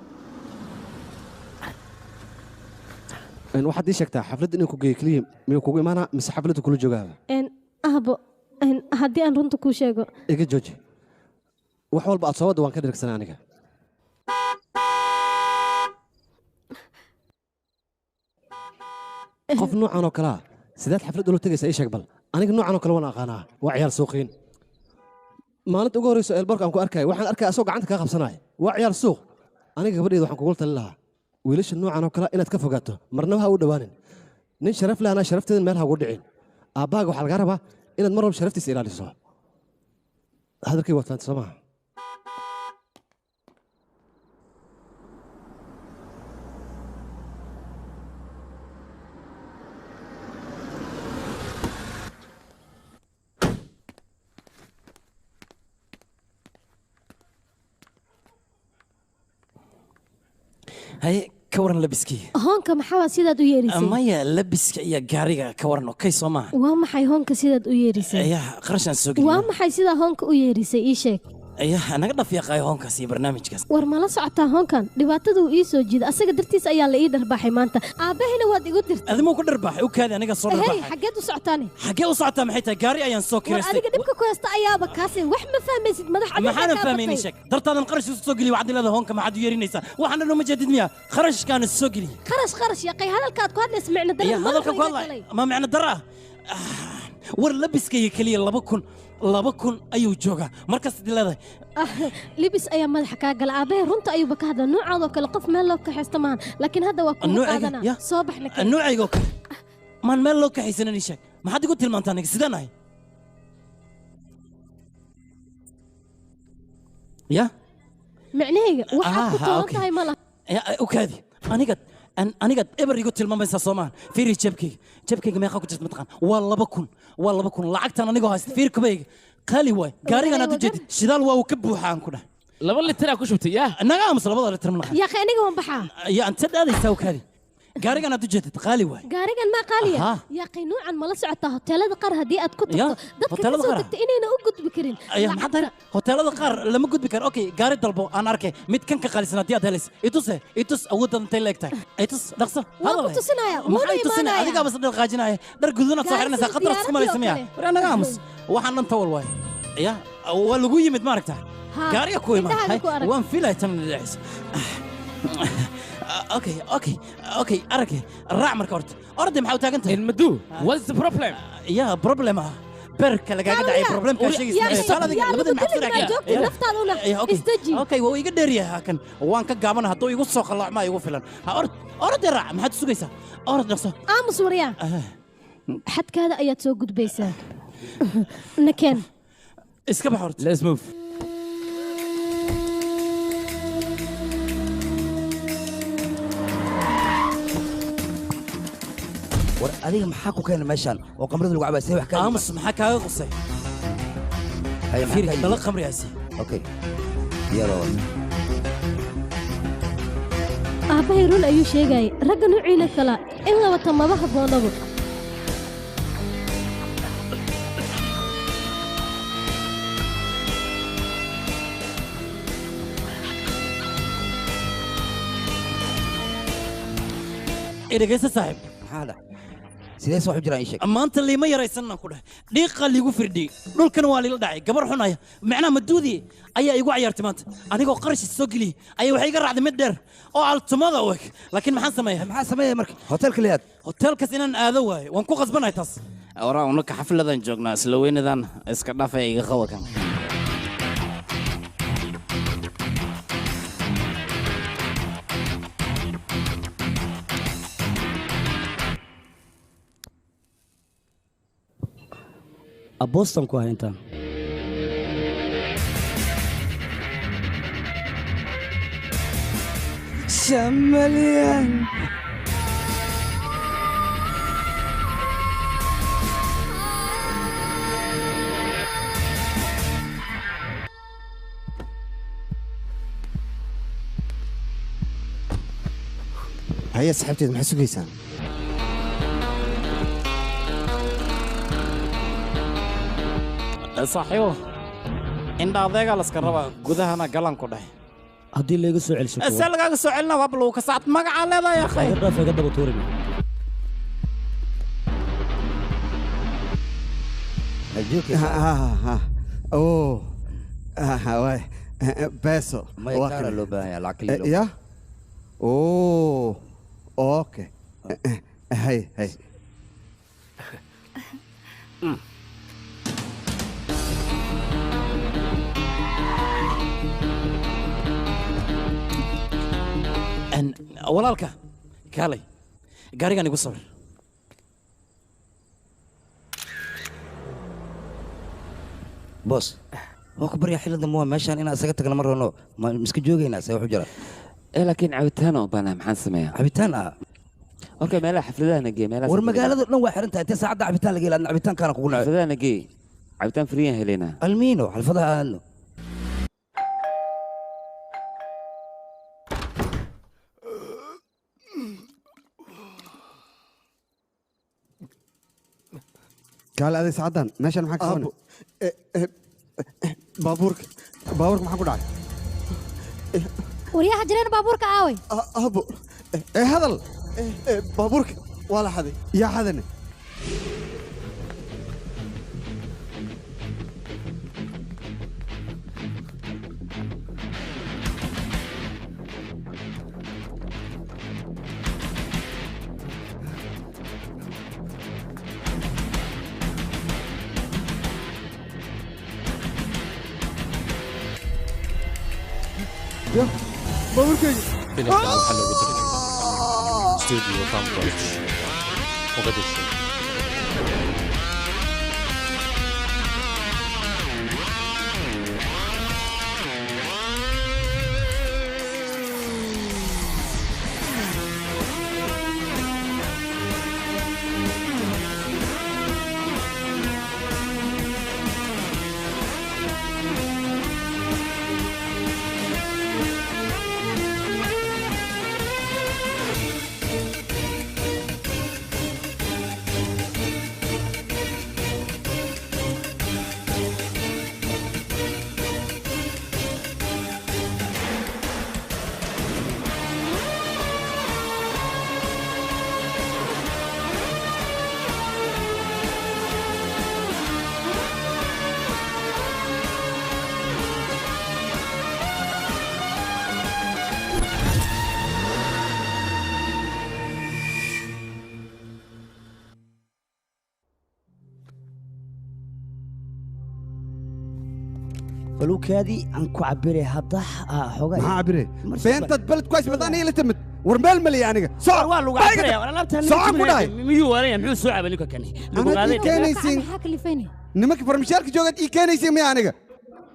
waxaad ii sheegtaa xafladda inuu ku geeyo keliya miyuu kugu imaanaa mise xafladda kula joogaaba aabo haddii aan runta kuu sheego iga jooji wax walba aad soo wadda waan ka dhergsanaa aniga qof noocan oo kalea sideed xaflad ula tegaysa ii sheeg bal aniga noocan oo kale waan aqaanaa waa ciyaal suuqiin maalinta ugu horreyso eelboorka aan ku arkaya waxaan arkaya asoo gacanta kaa qabsanaya waa ciyaal suuq aniga gabadheeda waxaan kugula talin lahaa wiilasha noocan oo kale inaad ka fogaato marnaba ha u dhowaanin nin sharaf leh anaa sharafteeda meel ha ugu dhicin aabbahaaga waxaa lagaa rabaa inaad mar walba sharaftiisa ilaaliso hadalkay waataanta soo maha هاي كورن لبسكي hoonka maxaa sidaad u yeerisay maya labiska iyo gaariga ka waran okay soo maaha waa maxay hoonka sidaad u yeerisay ayaa qarashan soo geliyay waa maxay sidaa hoonka u yeerisay ii sheeg ayaa naga dhaf yaqay hoonkaas iyo barnaamijkaas war mala socotaa hoonkan dhibaatada uu ii soo jiida asaga dartiis ayaa la ii dharbaaxay maanta aabahina waad igu dirtay adimo ku dharbaaxay u kaadi aniga soo dharbaaxay xageed u socotaane xagee u socotaa maxay tahay gaari ayaan soo kireystay adiga dhibka ku haysta ayaaba kaasi wax ma fahmaysid madax adiga maxaan fahmaynin sheeg dartaadan qarash soo geliyo wacdi leedahay hoonka maxaad u yeerinaysaa waxaan dhan ma jeedid miya qarashkaan soo geliyo qarash yaqay hadalkaad ku hadlaysa micna dara ya hadalka ku hadlay ma micna dara war labiskayga kaliya 2,000 ayuu joogaa markaas leedahay libis ayaa madaxa kaa gala aabahay runta ayuuba ka hadla noocaadoo kale qof meel loo kaxaysta maahan laakiin hadda waa kugu qaadanaa soo baxna noocaygoo kale maan meel loo kaxaysanan ii sheeg maxaad igu tilmaantaa aniga sidaan ahay ya micnahayga waxaad ku toolan tahay ma laha u kaadi anigaad eber igu tilmaamaysaa soomaan fiiri jebkayga meeqa ku jirta mataqaan waa 2,000 lacagtan anigoo haysta fiir kubayga qaali waay gaarigan aad u jeedid shidaal waa uu ka buuxaan ku dhah 2 litir aa ku shubtay yaa naga aamus 2 litir ma yaa aniga waan baxaa yaa anta dhaadaysaa u kaadi gaarigan aad u jeedid qaali waay gaarigan ma qaaliya yaa qiinuucan mala socotaa hoteelada qaar haddii aad ku tagto dadka ka soo tagta inayna u gudbi karin ayaa maxaa hoteelada qaar lama gudbi karo okay gaari dalbo aan arkay mid kan ka qaalisan haddii aad helaysa itus awoodda intay leegtahay itus dhaqso hadal waa tusinaya maxay tusinaya adiga bas dhar qaajinaya dhar guduuna soo xiranaysa qadar isku malaysa miya war anaga aamus waxaan dhan tawal waay ya waa lagu yimid ma aragtaa gaariga ku imaan waan filay tan dhexis اوكي اركي الراع مركورت اردي محاو تاغنت المدو واتس ذا بروبلم يا بروبلم برك لقى داعي بروبلم كشيء يا لبدا نفتادونا استجي اوكي هو يقدر ديريا هكن وان كغابنا هدو يغو سو خلع ما يغو فلان اورد راع ما حد سوغيسا اورد نفسه امس وريا حد كذا ايات سو غدبيسا نكن اسكب حورت ليتس موف war adiga maxaa ku keenay meeshan oo qamrada lagu cabaysay wax ka aamus maxaa kaaga qosay hay fiiri dala qamriyaasi okay yaro aabahay run ayuu sheegay ragga nuuciina kala in la wata maba habboonabo idagaysa saaxiib maxaa sidee soo xujiraan ii sheeg maanta liima yaraysanna ku dhahay dhiiqa liigu firdhiyey dhulkana waa liila dhacay gabar xunaya macnaha maduudi ayaa igu cayaartay maanta anigoo qarash soo geliyey ayaa waxay iga raacday mid dheer oo altumada u eg laakiin maxaan sameeyaa marka hoteelka liyaad hoteelkaas inaan aado waayo waan ku qasbanahay taas waraa unaka xafladan joognaa isla weynadan iska dhafay iga qawakan aboostan ku hay intaan شماليان هيا سحبتي ما سوقيسان saaxiibo indha adeegaa laska rabaa gudahana galan ku dheh haddii layga soo celsho see lagaaga soo celina waa baluu ka saacad magacaa leedahay akhay iga dhaaf iga daba tuurin beso maykaara loo baahan yahay lacag kaliya ya okay hay walaalka kaalay gaarigan igu sawir boos waa ku baryaa xilada muwa meeshaan inaan isaga tagna mar horno ma iska joogaynaa see wuxuu jira laakiin cabitaan oo banaa maxaan sameeyaa cabitaan ah okay meelaha xafladaha nagee meelaha war magaalada dhan waa xiran tahay intee saacadda cabitaan laga ilaadna cabitaankaana kugu nacay xafladaha nagee cabitaan friyaan heleynaa almiino xalfadaha aadno kaale aday sacaddan meeshan maxaa ka qabanay baabuurka maxaa ku dhacay waryaha jireen baabuurka aaway abo hadal baabuurka waa la xaday yaa xadane baabuurkayga filimkan waxaa loogu tarjumay studio cambridge muqdisho baluukaadii aan ku cabiray hadda xogaa maxaa cabire beentad beled ku haysbad aniga la timid war meel maliya aniga waa lagu cabiraya war alaabtan socon ku dhahay miyuu waaraya muxuu soo cabay ninka kani anad ii keenaysiin maxaa kalifayni nimanka farmashaarka joogaad ii keenaysiin miya aniga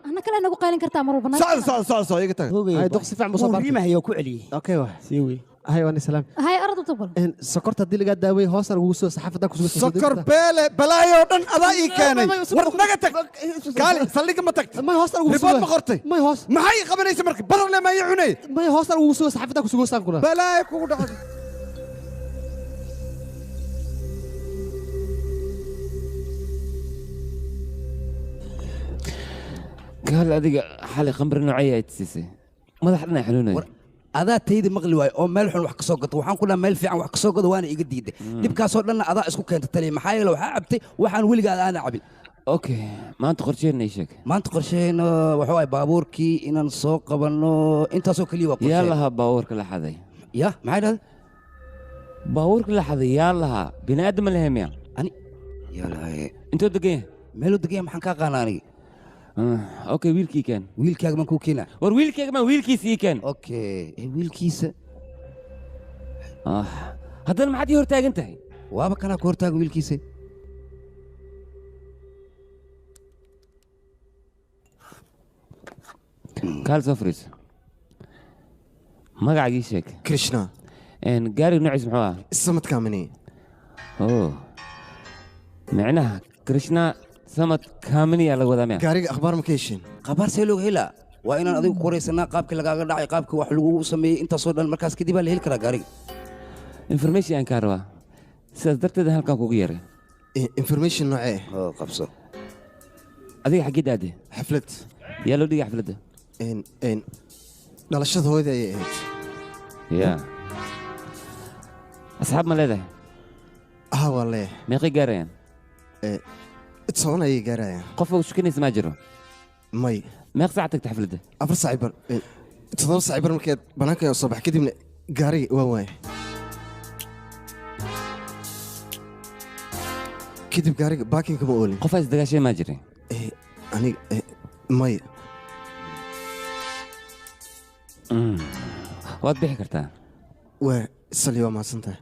ana kale nagu qaylin kartaa mar walba socod iga tag hay doq si fiican buu soo baartay riimahayo ku celiyay okay waa sii wey hay waan salaam hay aradu taqbal sokorta hadii laga daaway hoosna ugu soo saxaafada ku soo sokor beele balaayo dhan adaa ii keenay war naga tag kaali saldhiga ma tagta may hoosna ugu soo ribood ma qortay may hoos maxay qabanaysa marka badar le ma ii cunay may hoosna ugu soo saxaafada ku soo saan kuna balaayo kugu dhacday gaal adiga xali khamri noocay ay siisay madax dhan ay xanuunay adaa tayda maqli waayo oo meel xun wax ka soo gato waxaan ku dhaha meel fiican wax ka soo gado waana iga diiday dhibkaasoo dhanna adaa isku keenta taliya maxaa yeele waxaa cabtay waxaan weligaad aana cabin okay maanta qorsheenna ii sheeg maanta qorsheena waxa waaye baabuurkii inaan soo qabanno intaasoo keliya waa yaa lahaa baabuurka la xaday ya maxay dhahday baabuurka la xaday yaa lahaa bini aadama lahay miya ani yaa lahay intoo degan yahay meeluu degan yahay maxaan kaa qaana aniga okay wiilkii keen wiilkaaga maan kuu keenaa war wiilkaaga maan wiilkiisa ii keen okay wiilkiisa haddana maxaad ii hortaagan tahay waaba kanaa ku hortaaga wiilkiisa kaal soo fariiso magacaagii sheeg krishna gaariga noociis muxuu ah samad kaamini micnaha krishna samad kaamini yaa laga wadaa miya gaariga akhbaar ma ka heshiin akhbaar see looga helaa waa inaan adigu ku waraysanaa qaabkii lagaaga dhacay qaabkii wax lagugu sameeyey intaasoo dhan markaas kadib baa la heli karaa gaariga information aan kaa rabaa sidaas darteed halkan kugu yaray information noocee qabso adiga xaggee daade xaflad yaa loo dhigay xafladda dhalashada hooyada ayay ahayd yaa asxaab ma leedahay ها والله meeqay gaarayaan toban ayay gaarayaan qof ugu shukanaysa maa jiro may meeq saac tagta xafladda 4 saac bar 7 saac bar markeed banaanka soo bax kadibna gaari waan waay kadib gaariga baakinka ma oolin qof isdagaashay maa jiray aniga may waad bixi kartaa waa sali waa mahadsantahay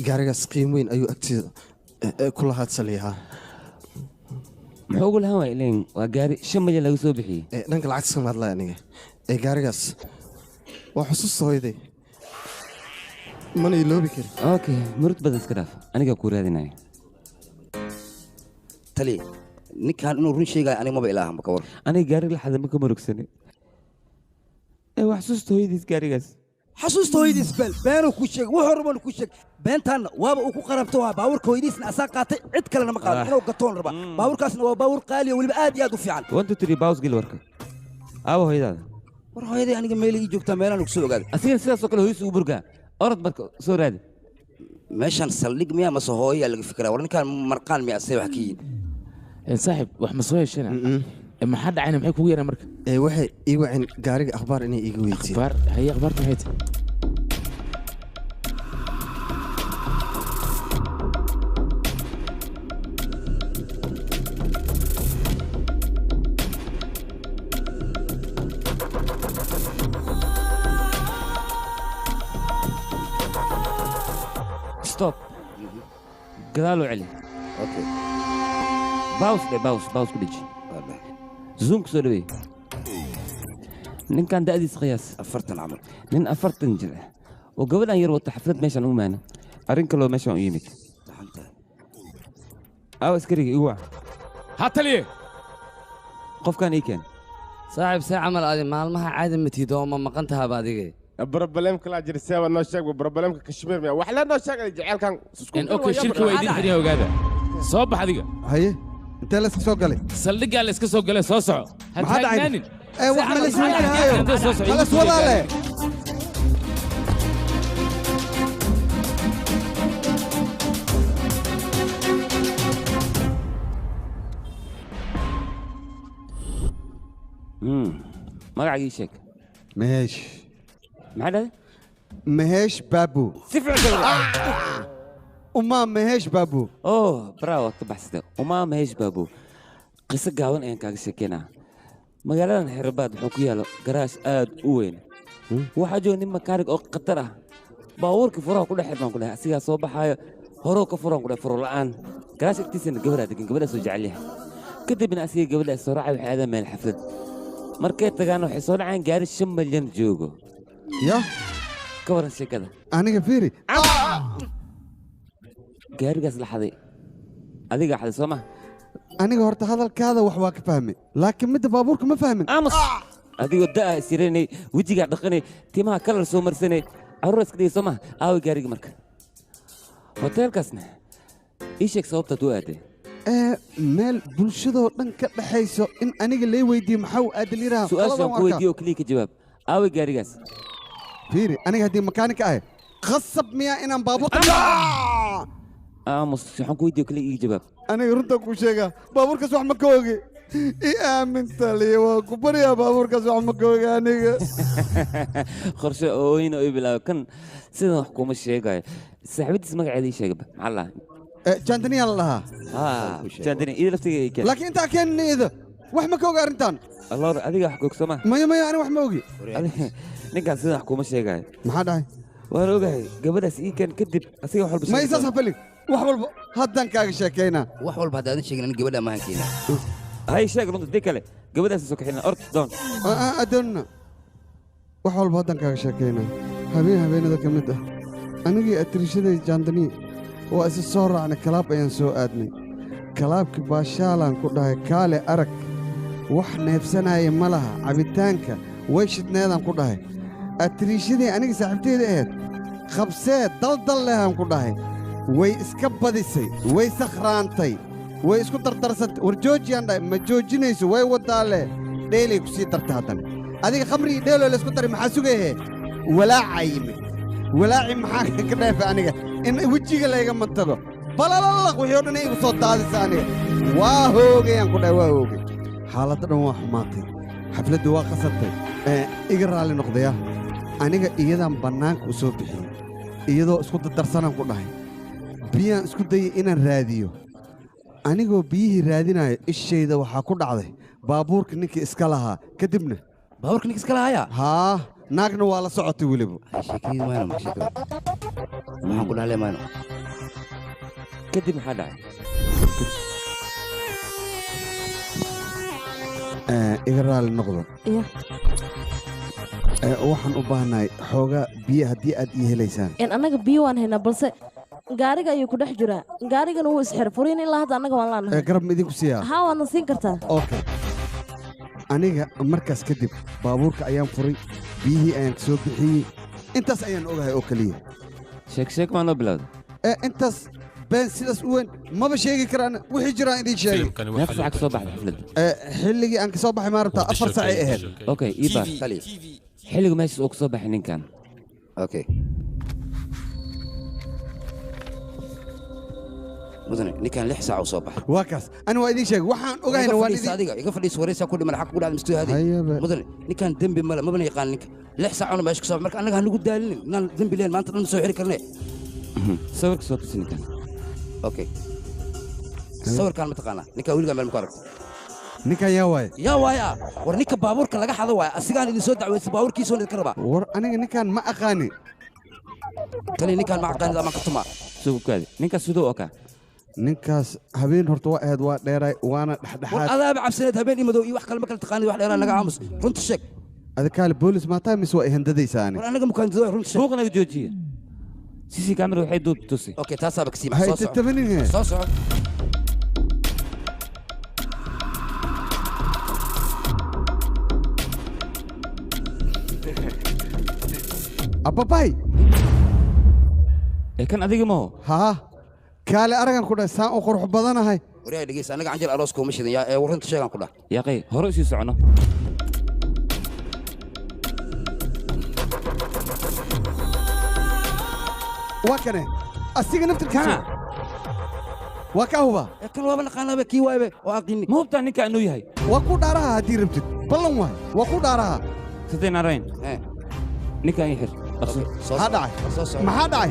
gaarigaas qiim weyn ayuu agteeda ku lahaad saliyahaa muxuu ugu lahaan waay ileen waa gaari 5 milyan laga soo bixiyey dhanka lacagta kama hadlaya aniga gaarigaas waa xusuusta hooyaday mana iloobi karin okay murug badan iska dhaaf aniga ku raadinaya tali ninkan inuu run sheegayo aniga maba ilaahan ka war aniga gaari la xaday ma ka murugsanay wax xusuusta hooyadiis gaarigaas xasuusta hooyadiis beenuu ku sheeg wuxuu rabaan ku sheeg beentaanna waaba uu ku qarabto waa baabuurka hooyadiisna asaa qaatay cid kalena ma qaado inuu gatoon raba baabuurkaasna waa baabuur qaali oo weliba aad iyo aad u fiican wantu tiri baus gil warka aawa hooyadaada war hooyaday aniga meel ii joogtaa meelaan ugu soo ogaaday asigana sidaasoo kale hooyadiis ugu burgaa orod marka soo raadi meeshaan saldhig miyaa mase hooyaa laga fikiraa war ninkaan marqaan miyaa see wax ka yihin saaxib wax ma soo heshana maxaa dhacayna maxay kugu yaraan marka waxay ii waceen gaariga akhbaar inay iiga weydiiyeen akhbaar haye akhbaarta maxay tahay ستوب قالوا علي اوكي باوس كدجي زومك سولوي نين كان داديس قياس أفرتن عمل نين أفرتن جرع وقبل أن يروح حفلة ماشان ومانا أرين كلو ماشان يمك أو اسكري يوع هات لي قف كان يكن صاحب ساعة عمل هذه مالمها عادي متيدو ما مقنتها بعدين بربلمك لا جرسيا نو شاق بربلمك كشمير ميا وحلا نو شاق جعل كان ان اوكي شركه ويدين خديها وقاده صوب حديقه هي انت لا اسك سو غلي سلدق لا اسك سو غلي سو سو هتجنن اي واحد ما لسه هايو خلاص ولا له magacii sheeg مهيش معنا مهيش بابو وما مهيش بابو براو تبحثت وما مهيش بابو قصة قاون أين كاك سكينة مقالان حربات حكيالو قراش آد أوين وحاجو نما كارك أو قطرة باورك فراه كل حربان كلها سيها صوبة هاي هروك فراه كلها فرو الآن قراش اكتسين قبلها دقين قبلها سوجع عليها كتب من أسير قبلها السرعة وحيادا من الحفلة مركيت تقانو حصول عن قاري 5 مليون جوجو يا كورن شي كذا أنا كفيري قارقاس لحظي أذيك أحد سمع أنا قهرت هذا الكذا وحواك فهمي لكن مد بابورك ما فهمي أمس أذيك وداء سيريني وجي قاعد دقني تيمها كلر سومر سني عروس كذي سمع أوي قارق مرك هوتيل كاسنا إيشك صوبته تواتي meel bulshadoo dhan ka dhaxayso in aniga lay weydiiyo maxaa aad liiraha su'aashan ku weydiiyo kliik jawaab aawi gaarigaas fiiri aniga haddii makaanika ahay khasab miyaa inaan baabuurka aamus waxaan ku weydiiyo kliik ii jawaab aniga runta ku sheegaa baabuurkaas wax ma ka ogi i aaminta liya waa ku baryaa baabuurkaas wax ma ka ogi aniga qorshe ooyin oo bilaabo kan sidan wax kuma sheegayo saaxiibadiis magaceeda ii sheegaba maxaa la جاندني الله جاندني إذا لفتي كذا لكن أنت كان إذا واحد ما كوجا أنتان الله أديك أحكوك سما ما أنا واحد ما أوجي نقال سيدا حكومة شيء قاعد ما حد هاي وأنا أوجي قبل أسيء كان كذب أسيء وحول ما يساسها فلك وحول هدان كاغ شاكينا وحول بعد هذا الشيء أنا قبل ما هكينا هاي شيء قلت ديك عليه قبل أسيء حين أرض دون أدنى وحول هدان كاغ شاكينا هبين ذاك مدة أنا جي أتريشة جاندني وأسي صورة عن كلاب أيان سو آدني كلاب كباشالا كلها كالي أرك وح نفسنا يملها عبيتانك ويشت نادم كلها أتريشدي أنا سحبتي ده خبسات ضل لها كلها way iska badisay way sakhraantay way isku dardarsantay war joojiyaan dhahay ma joojinayso way wadaalle dheelay ku sii darta haddana adiga khamrigii dheeloo laysku daray maxaa sugayahe walaacaa yimid walaaci maxaa ka dheefay aniga in wejiga laygama tago balalallaq wixii oo dhan igu soo daadisa aniga waa hoogayaan ku dhahay waa hoogay xaaladda dhan waa xumaatay xafladdu waa qasartay iga raalli noqdaya aniga iyadaan bannaanka u soo bixiyey iyadoo isku dardarsanaan ku dhahay biyaan isku dayay inaan raadiyo anigoo biyihii raadinayo ishayda waxaa ku dhacday baabuurka ninkii iska lahaa kadibna baabuurka ninkii iska lahaaya haa naagna waa la socotay weliba maxaan ku dhahle mayno kadib maxaa dhacay iga raalli noqdo waxaan u baahnahay xoogaa biyo haddii aad ii helaysaan annaga biyo waan haynaa balse gaariga ayuu ku dhex jiraa gaarigana wuu isxir furiin ilaa hadda annaga waan laanahay garab ma idinku siiyaa haa waadna siin kartaa okay aniga markaas kadib baabuurka ayaan furay biyihii ayaan ka soo bixiyey intaas ayaan ogahay oo keliya sheeg maa noo bilowday intaas been sidaas u weyn maba sheegi karaan wixii jiraan idiin sheegay neefta ka soo baxday xafladda xilligii aan ka soo baxay maarabtaa 4 saacay ahayd okay iibaar xilliga meeshaas uu ka soo baxay ninkan okay mudane ninkan 6 saac uu soo baxay waa kaas ani waa idiin sheegay waxaan ogahayna waa idin adiga iga fadhiis wareysa ku dhiman xaq ku dhacday mistu haday mudane ninkan dambi mala maba yaqaan ninka 6 saac oo meesha ka soo marka anaga hanagu daalinin inaan dambi leen maanta dhan soo xiri karnay sawirka soo tusin ninkan okay sawirkan ma taqaanaa ninka weligaa meel ma ku aragtay ninkan yaa waaya war ninka baabuurka laga xado waaya asigaan idin soo dacwaysa baabuurkiisoo idinka rabaa war aniga ninkan ma aqaani kali ninkan ma aqaanid ama ka tuma suugaadi ninkaas sidoo okaa ninkaas habeen horta waa ahayd waa dheeray waana dhexdhexaad war adaaba cabsaneed habeen iyo madow iyo wax kale ma kala taqaanid wax dheeraa naga aamus runta sheeg adikaale boolis maataa mise waa ihandadaysaa ani war anaga mukaandido runta sheeg buuqnaga joojiya sisi kaamira waxay duub tusi okay taasaaba kasii hay tatabanin soo soco ababay kan adiga maho haa kaale aragan ku dhahay saan u qurux badanahay waryaa dhegeysa anaga canjir aroos kuma shidan yaa ee warranta sheegan ku dhah yaaqay hore usii socono waa kane asiga naftirkiisa waa kaa huba kan waaba naqaanaaba kii waabe oo aqini ma hubtaa ninka anuu yahay waa ku dhaaraha haddii rabtid ballan waay waa ku dhaaraha sideen arayn ninkan ii xir maxaa dhacay maxaa dhacay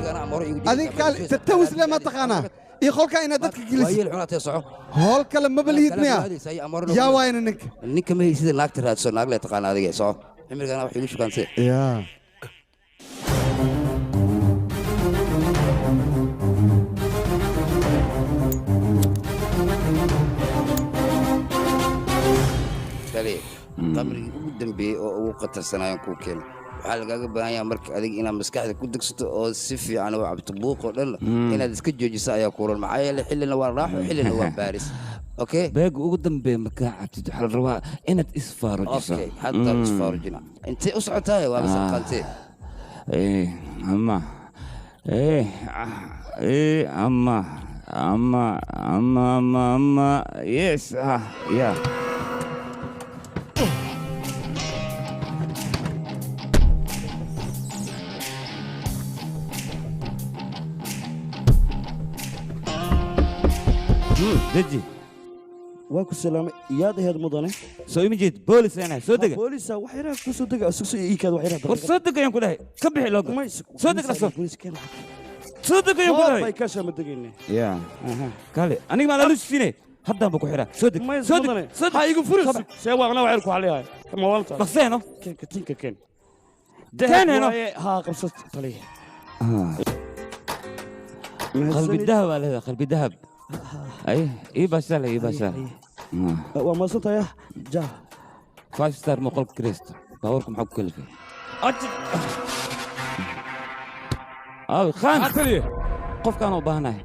adiga kaale tatawisle ma taqaanaa iyo qolkaa inaad dadka gelisid hool kale maba lihid miya yaa waayna ninka ma sida naagta raadso naag lee taqaana adiga soco cimrigana wax igu shukaanse yaa qamrigii ugu dambeeyey oo ugu khatarsanaayan kuu keena waxaa lagaaga baahan yaha marka adiga inaad maskaxda ku degsato oo si fiican u cabto buuqoo dhan inaad iska joojiso ayaa kuuran maxaa yeele xillina waa raaxo xillina waa baaris okay beega ugu dambeeya markaa cabtid waxaa la rabaa inaad isfaarujiso hadda isfaarujina intee u socotaay waa masaqaantee ama ama yes yeah deji waa ku salaamay iyaad aheed mudane soo ima jeed boolis ana soo dega boolisa wax yaraa ku soo dega sugso iikaad wax yaraa war soo degayaan ku dhahay ka bixi loo soo deg la soo degayaan ku dhahay bay ka shama degayne ya kale aniga ma la luusine haddaan ba ku xiraa soo deg soo deg ha igu furis see waaqna waxaan ku xaliyahay ma walta dhaqseeno ka tinka keen keeneno ha qabsat taliya qalbi dahab aa leedahay qalbi dahab ay ii basale waa maasantaya ja 5 star ma qolka krist baawarku maxaa ku kalifay aw khan qofkaan u baahanahay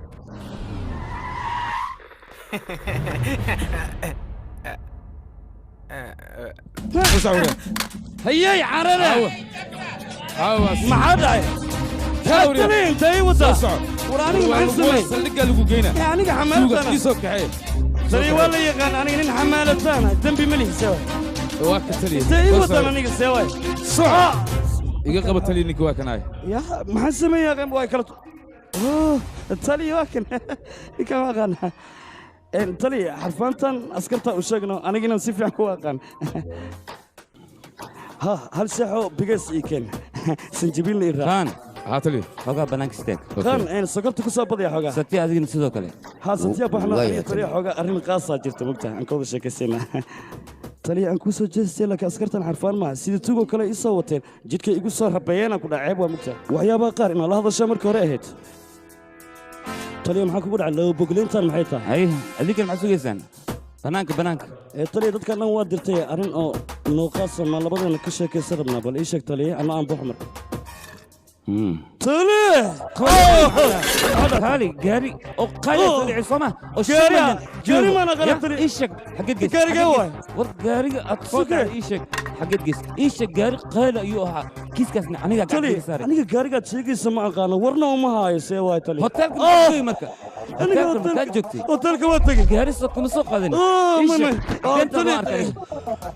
هيا عرنا عاوز ما حد هاتني انت اي وصل وراني ما حسمي saldhigga lagu geynaa aniga xamaaltana ii soo kaxee taliya waa la yaqaan aniga nin xamaalataana dambi ma lihi sewa waa ka taliya ii wadan aniga sewa soco iga qaba taliya ninka waa kanaay ya maxaan sameeyaa qeyb waa kala taliya waa kan ninka waa qaan taliya xarfaantan askarta u sheegno aniga inaan si fiican ku aqaan ha hal saxo bigas ii keen sanjabiil ii raan ها تلي xogaa banaanka istaag kan een sokorta ku soo badaya xogaa satiya adigina sidoo kale ha satiya baxna taliya xogaa arrin qaasa jirta mugta aan kooda sheekaysayna taliya aan ku soo jeestay laakiin askartan xarfaan ma sida tuugo kale i soo wateen jidka igu soo rabeeyeen ku dhaceeb waa mugta waxyaabaha qaar in la hadasho markii hore ahayd taliya maxaa kugu dhacay loo bogleyntan maxay tahay adiga maxaa sugaysaan banaanka taliya dadka dhan waa dirtay arrin oo noo qaasa ma labadana ka sheekaysan rabnaa bal ii sheeg taliya ama aan baxo marka هالي جاري او قايل طلع صوما او جاري ما انا غلطت ايشك حقت قيس جاري قوي جاري اتصل ايشك حقت قيس ايشك جاري قايل ايوها كيس كاسنا انيغا قاعد صار انيغا جاريغا تشيغيس ما قانا ورنا وما هاي سي واي تلي هوتيلك مركا هوتيلك جوجتي هوتيلك واتغي جاري سوكم سو قادن ايشك انت ما اركي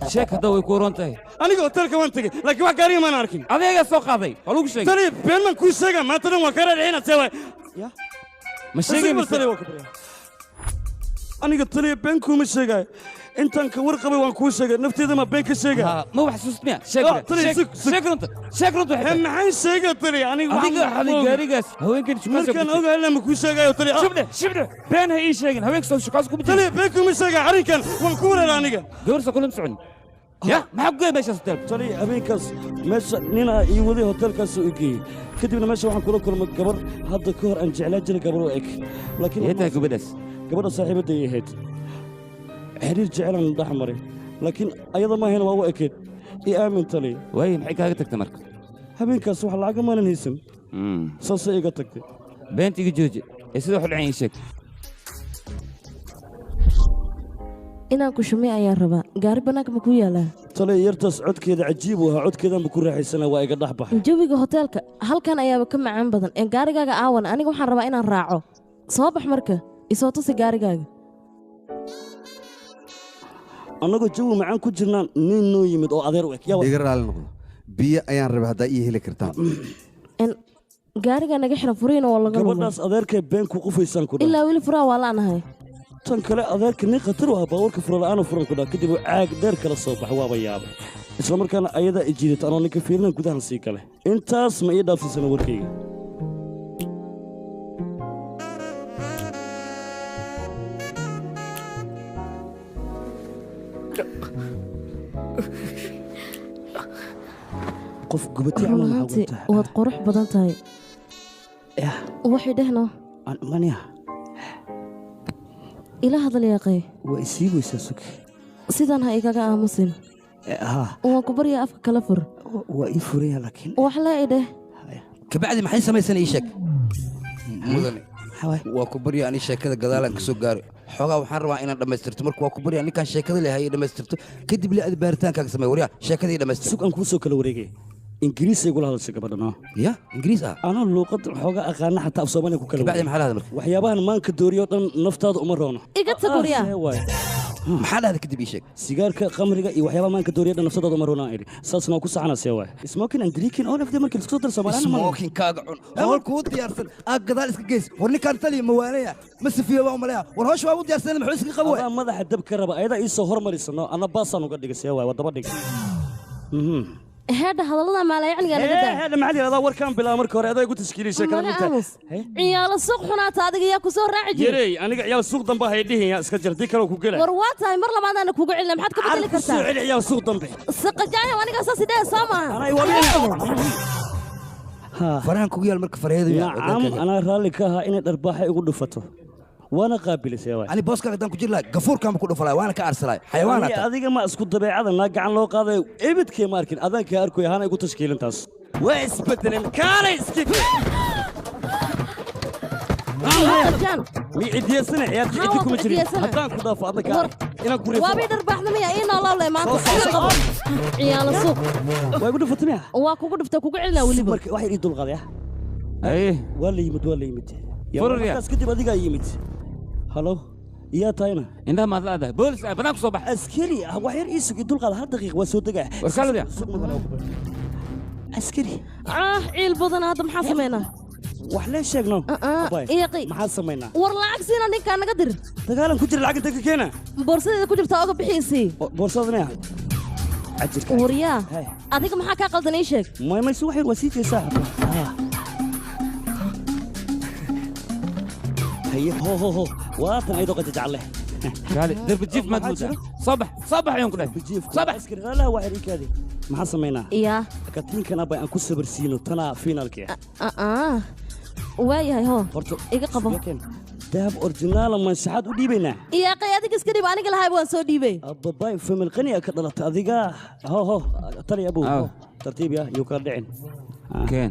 شيك هذا وي كورونتي انيغا هوتيلك وان تغي لكن واخ جاري ما اركين اديغا سو قاداي ولوغ شيغ تلي بين ما كو شيغا ما ترن وكره الحين سي يا مشيغي aniga taliya been kuma sheegay intaan ka warqabay waan kuu sheegay nafteeda ma been ka sheegay ma wax xasuusmiya sheeg runta maxay sheegay taliya adiga gaarigaas haweenkan shukaas markaan ogahay lama kuu sheegayo taliya shibne been ha ii sheegin haweenka soo shukaas ku taliya been kuma sheegay arrinkan waan ku wareeray aniga gabarsa kulam socon ya maxaa ku geey meeshaas hotel taliya habeenkaas meesha nina ii waday hotelkaas uu geeyey kadibna meesha waxaan kula kulmay gabar hadda ka hor aan jeclaa jiray gabar oo eg laakiin yeetaa gabadhaas gabadha saaxiibadda ay ahayd xiriir jecelaan dhex maray laakiin ayada ma ahayn waa u ekeed ii aamin taliya waaye maxay kaaga tagtay marka habeenkaas wax lacag maanan haysan saasay iga tagtay beenta iga jooji ee sida wax u dhacan ii sheeg inaan ku shumay ayaan rabaa gaari bannaanka ma ku yaalaa taliya yartaas codkeeda cajiib u ahaa codkeedanba ku raaxaysana waa iga dhex baxay jawiga hoteelka halkan ayaaba ka macaan badan ee gaarigaaga aawan aniga waxaan rabaa inaan raaco soo bax marka isoo tusi gaarigaaga annagoo jawi macaan ku jirnaan nin noo yimid oo adeer u eg iga raali noqdo biyo ayaan rabay haddaa ii heli kartaan gaarigaa naga xiran furiina oo laga gabadhaas adeerkay been ku qufaysaan ku ilaa weli furaa waa la'nahay tan kale adeerka nin khatar u ah baawarka furala'aana furan ku dhaa kadib uu caag dheer kala soo bax waaba yaabay isla markaana ayadaa ijiidata anoo ninka fiirinan gudahan sii gale intaas ma ii dhaafsiisana warkayga qof gubatay runtii waad qurux badan tahay waxay dhehno mania ila hadal yaaqay waa isii weysaa suge sidaan ha igaga aamusin waan ku baryaa afka kala fur waa ii furaya laakiin wax lee idheh kabacdi maxay samaysan ii sheeg mudane waa ku barya ani sheekada gadaalaan ka soo gaaro xoogaa waxaan rabaa inaan dhammaystirto marka waa ku barya ninkaan sheekada leehay dhammaystirto kadib le aad baaritaankaaga samey waryaa sheekadii dhammaystir sug aan kuu soo kala wareegay ingiriisay gula hadashay gabadhan ya ingiriis ah anaa luuqad xoogaa aqaana xataa af soomaaliya ku kala kabacdi maxaa lahada marka waxyaabahan maanka dooriyo dhan naftaada uma roono iga tag waryaa maxaa dhahda kadib ii sheeg sigaarka khamriga iyo waxyaabaha maanka dooriyo dhan nafsadaada uma roonaan idhi saasna waa ku saxanaa see waay smokin and drinking all of them markii isku soo dar Soomaaliya smokin kaaga cun hawal kuu diyaarsan aad gadaal iska geys war ninkaan taliya mawaanaya ma sifiyo waa umaleeya war hoosh waa u diyaarsan maxuu iska qabo waa madaxa dab ka raba ayada ii soo hormarisano ana baasaan uga dhigay see waay waa daba dhig هذا هذا ما لا يعني أنا هذا معلي هذا وركان بلا مركور هذا يقول تشكيلي شكل عيال السوق حنا تادق يا كسور راعي يري أنا عيال السوق ضمبه هيديه يا اسكجر ديك لو كوجله وروات هاي مرة ما أنا كوجل لما حد كبر لك السوق عيال السوق ضمبه السوق جاي وأنا قصص ده سامع أنا يوريني فران كوجل مركب فريد نعم أنا رالك ها إن الأرباح يقول دفته وانا قابل سيواي أنا بوسك قدام كجير لا غفور كان بكون فلاي وانا كأرسلاي حيوانات أديك ما أسكت طبيعة أنا قاعد لو قاضي إبد كي ماركن أذن كأركو هانا يقول تشكيل انتاس ويس بدل كان يسكت مي عدي سنة يا عديكم مجري هدان كذا فاضلك أنا كوري وابي دربح نمية إنا الله لا ما عيال السوق ويقول فتمية واكو قد فتكو قعلنا واللي واحد يدل غادي أيه ولا يمد Furriya. markaas kadib adigaa yimid halo iyaa tahayna indhaha maad laadahay boolis banaanku soo bax askari wax yar ii sugi dulqaad hal daqiiq waa soo degaa warkaalada askari ciil badan hadda maxaa samaynaa wax lee sheegno iiqi maxaa samaynaa war lacag siina ninkaa naga dir dagaalan ku jira lacag inta ka keena boorsadeeda ku jirtaa oga bixiisii boorsadana waryaa adiga maxaa kaa qaldan ii sheeg maymayse wax yar waa sii jeesaa haye ho waatan aydoo qajajacle kaali darbi jiif maad moodaa soo bax ayaan ku dhahay soo bax askarilaalaha waa xiriirkaadii maxaa samaynaa yaa katiinkan abay aan ku sabarsiino tanaa fiinaalkii waayahay hoo iga qabo dahab originaala mansaxaad u dhiibaynaa iyaaqay adiga iska dhib aniga lahayba waan soo dhiibay ababay famil qaniya ka dhalata adiga ho tani abow tartiib yaa yuu kala dhicin keen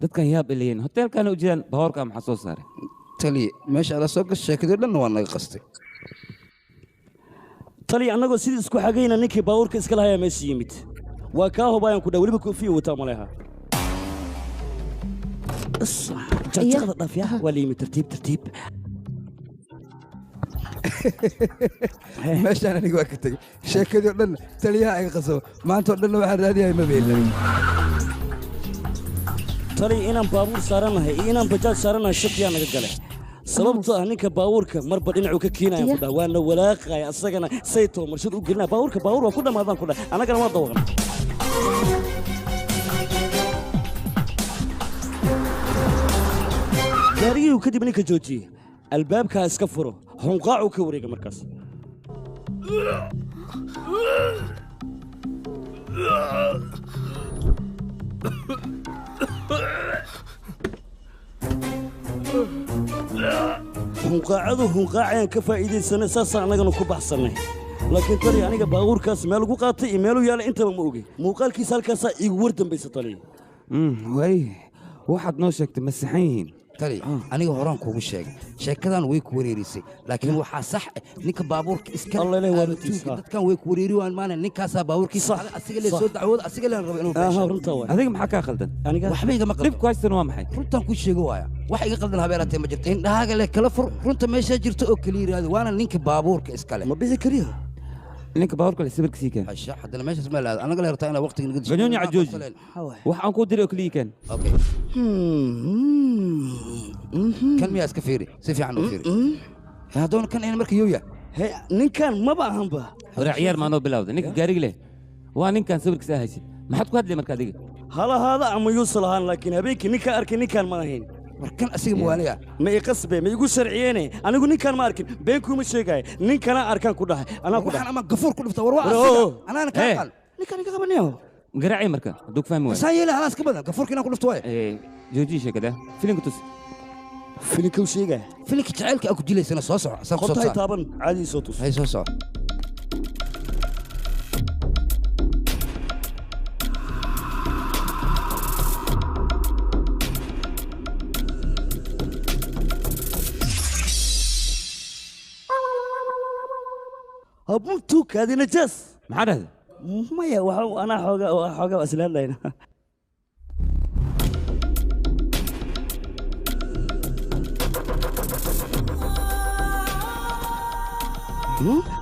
dadkan yaab ilayeen hoteelkaana u jiraan bahoorka maxaa soo saaray taliye meesha ala soo gashay sheekadii dhanna waa naga qastay taliye annagoo sidii isku xagayna ninkii baabuurka iska lahayaa meesha yimid waa kaa hobaayaan ku dhaa weliba koofiya wataa maleha jaqjaqada dhaafya waa la yimid tartiib meeshaan aniga waa ka tegey sheekadii oo dhan taliyaha iga qasabo maanta oo dhanna waxaan raadiyahay ma beelan tali inaan baabuur saaranahay iyo inaan bajaaj saaranahay shakiyaa naga gale sababtoo ah ninka baabuurka marba dhinacuu ka keenaya ku dhah waana walaaqaya asagana saytoo marshad u gelinaya baabuur waa ku dhammaadaan ku dhah annagana waa dawaqna gaarigii kadib ninka joojiyey albaabkaa iska furo hunqaacuu ka wareega markaas hunqaacadu hunqaacayaan ka faa'iidaysanay saasaan annagana ku baxsannay laakiin tali aniga baabuurkaas meel ugu qaatay iyo meeluu yaalay intaba ma ogey muuqaalkiisa halkaasaa iigu war dambaysa taliya waay waxaad noo sheegtay ma saxan yihiin tali aniga horaan kuugu sheegay sheekadan way ku wareerisay laakiin waxaa sax ninka baabuurka iska dadkan way ku wareeri waan maana ninkaasaa baabuurkiisa asiga lee soo dacwooda asiga leen raba inuu adiga maxaa kaa qaldan waxba igama qaldan dhibku haystan waa maxay runtaan kuu sheego waaya wax iga qaldan habeeraatee ma jirto indhahaaga leh kala fur runta meeshaa jirto oo kala yiraahdo waana ninka baabuurka iskale ma bixi kariya ninka baabuurka le sawirkiisii keen asha haddana meeshaas ma laado anaga leertaa inaa waqtiga naga ganyoonya cajooji wax aan kuu diray oo keliya keen kan miyaa iska fiiri si fiican u fiiri haddoona kan ina marka yooya ninkan maba ahanba hore ciyaar maanoo bilowda ninka gaarigi leh waa ninkan sawirkiisa haysid maxaad ku hadlay marka adiga halahaada ama yuusa lahaan laakiin habeenkii ninkaan arkay ninkaan ma ahayn warkan asiga muwaaniya ma i qasbe ma igu sharciyeene anigu ninkaan ma arkin been kuuma sheegaaye ninkana arkaan ku dhahay anaa ku dhahay ama gafuur ku dhifta war waa asiga anaana kaa qal ninkaan iga qabanayo garaaci marka hadduu ku fahmi waayo saa yeele halaas ka badan gafuurka inaan ku dhifto waaye joojiyi sheekada filimka tus filimka u sheegaya filimka jacaylka aa ku jilaysana soo soco asaan ku soo qotay taaban caadii soo tus hay soo soco abuntu kaadi najaas maxaa dhahda maya anaa xoogaa waa isla hadlayna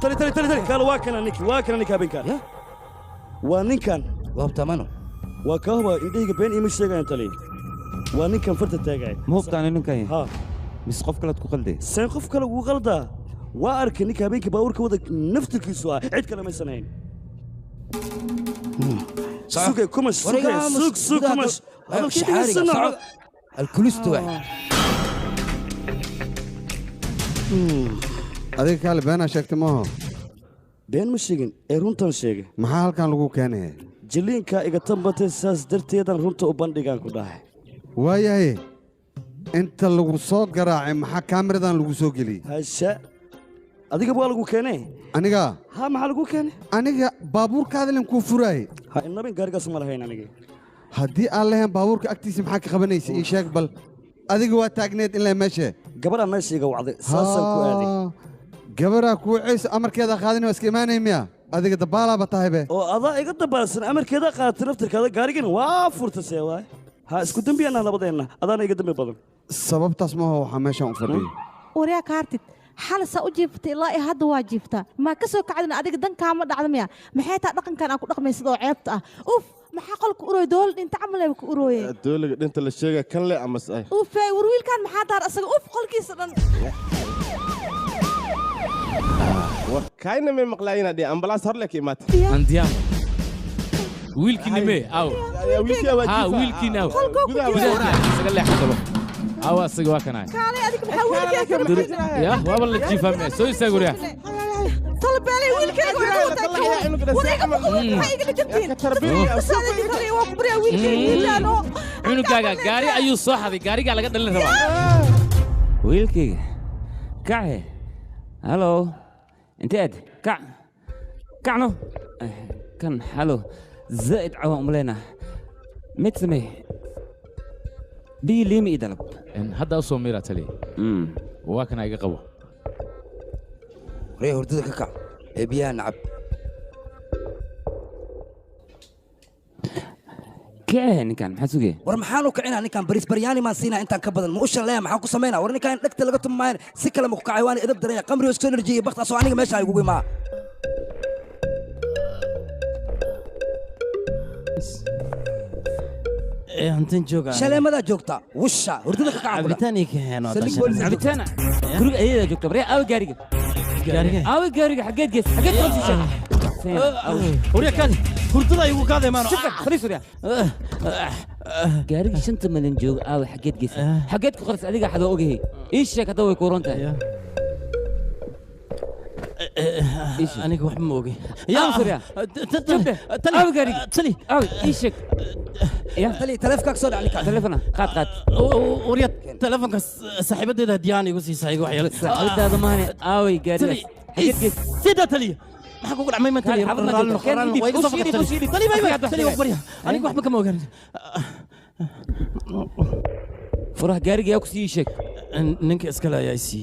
tali kaalo waa kana ninka habeenkaan waa ninkan waabtamano waa kaa huba indhahayga been iima sheegayan tali waa ninkan farta taagaya ma hubtaani ninkan yahay mise qof kalead ku qalday seen qof kale ugu qaldaa waa arkay ninka habeenkii baabuurka wada naftirkiisu ah cid kale maysan hayn sugay kumash sug kumash alkulistu adiga kaale beenaa sheegtay maaho been ma sheegin ee runtan sheegay maxaa halkan lagu keenaya jiliinkaa iga tambatay saas darteedan runta u bandhigaan ku dhahay waayahay inta lagu soo garaacay maxaa kaamiradan lagu soo geliyey hasha adiga waa lagu keenay aniga ha maxaa lagu keenay aniga baabuurkaadilan kuu furaayey ha inabin gaarigaas ma lahayn aniga haddii aan lahayn baabuurka agtiisa maxaa ka qabanaysa ii sheeg bal adiga waa taagneed ilaa meeshe gabadhaa meesha iga wacday saasaan ku aaday gabaraa kuu ceyso amarkeeda qaadin waa iska imaanay miya adiga dabaalaaba tahaybe oo adaa iga dabaalsan amarkeeda qaadatay naftirkaada gaarigana waa furta see waay ha isku dembiyana labadeenna adaana iga dambi badan sababtaas maaha waxaa meeshaan u fadhiyay waryaa kaartid xal saa u jiiftay ilaa iyo hadda waa jiiftaa maa ka soo kacdina adiga dankaama dhacda miya maxay taa dhaqankan aan ku dhaqmaysid oo ceebta ah uf maxaa qolka urooy dool dhinta camaleba ku urooye dooliga dhinta la sheega kan le ama say ufay war wiilkan maxaa daar asaga uf qolkiisa dhan war kayna may maqlaayina dhii ambalaas hor leka imaata andiyaamo wiilkiinime aw wiilkiin aw gudaha isaga leexadaba aw asaga waa kanaa kaalay adiga maxaa wiilkaaga ya waaba la jiifame soo istaago riya talbeelay wiilkaaga cunugaaga gaari ayuu soo xaday gaarigaa laga dhalin rabaa wiilkayga kace halo inteed kacno kan halo zaa'id cawaan umaleynaa mid samee bii liimi ii dalab hadda u soo miira taliya waa kana iga qabo ree hurdada ka kac ee biyaha nacab kee ninkan maxaa sugaya war maxaan u kicinaa ninkan baris baryaani maan siinaa intaan ka badan ma u shalleeya maxaan ku samaynaa war ninkan dhegta laga tumaayan si kale ma ku kacay waana edab daraya qamri oo energy iyo baktaasoo aniga meesha ay kugu imaa hantan jooga shaleemadaa joogta wusha hurdada ka kaca cabitaan ii keenno cabitaan guriga ayadaa joogta bare aawe gaariga aawe gaariga xaggeed gees xaggeed qorsisha warya kaadi hurdada igu qaaday maano fariis warya gaariga 5 milyan jooga aawe xaggeed gees xaggeed ku qorsay adiga xadoo ogahay ii sheeg hadda way ku oran tahay aniga wax ma ogi yaa fariya aawe gaariga tali aawe ii sheeg يا تلي تلفكك صدع عليك تلفنا قاد وريت تلفنك صاحبتي دياني يقول سايق وحيل صاحبتي هذا ماني اوي قاري سيدا تلي ما حكوا عمي ما تلي تلي باي تلي وقبريها انا واحد ما كم اوغان فرح قاري يا كسي شك ننك اسكلا يا سي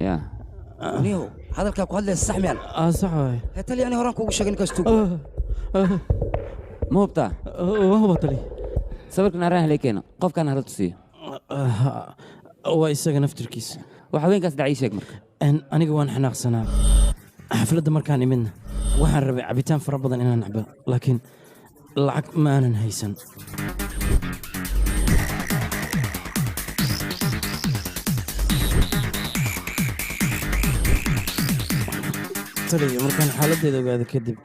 يا نيو هذا الكاكو هذا السحميان صح تلي انا هراك وشغل كاستو مو بتاع هو بطلي صبرك نراه ليكينا قف كان هذا تصير هو يساق نفتركيس وحوين كاس دعي شيك مرك أنا جوان حناق سنة حفلة مركاني منه وحن ربع عبيتان فربضا إنا نعبه لكن العك ما أنا نهيسن ترى مركان حالتي إذا قاعد كذب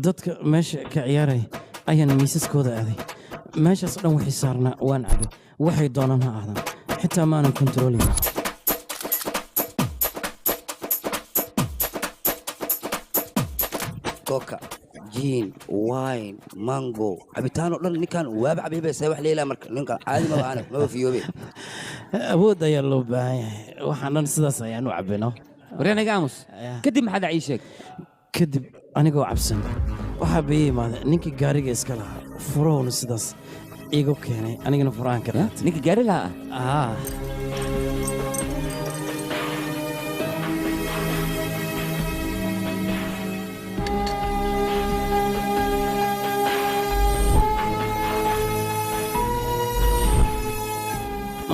dadka meesha ka ciyaaray ayaan miisaskooda aaday meeshaas dhan wixii saarnaa waan cabay waxay doonaan ha ahdaan xitaa maanan kontroolin coca jiin wine mango cabitaan oo dhan ninkan waaba cabay baa wax leeyahay marka ninkan caadi ma baahan ma fiyoobe awood ayaa loo baahan yahay waxaan dhan sidaas ayaan u cabino wareenaga aamus kadib maxaa dhacay sheeg kadib anigoo cabsan waxaa bay yimaada ninkii gaariga iska lahaa furahowna sidaas iigu keenay anigana furahan ka qaatay ninkii gaari lahaa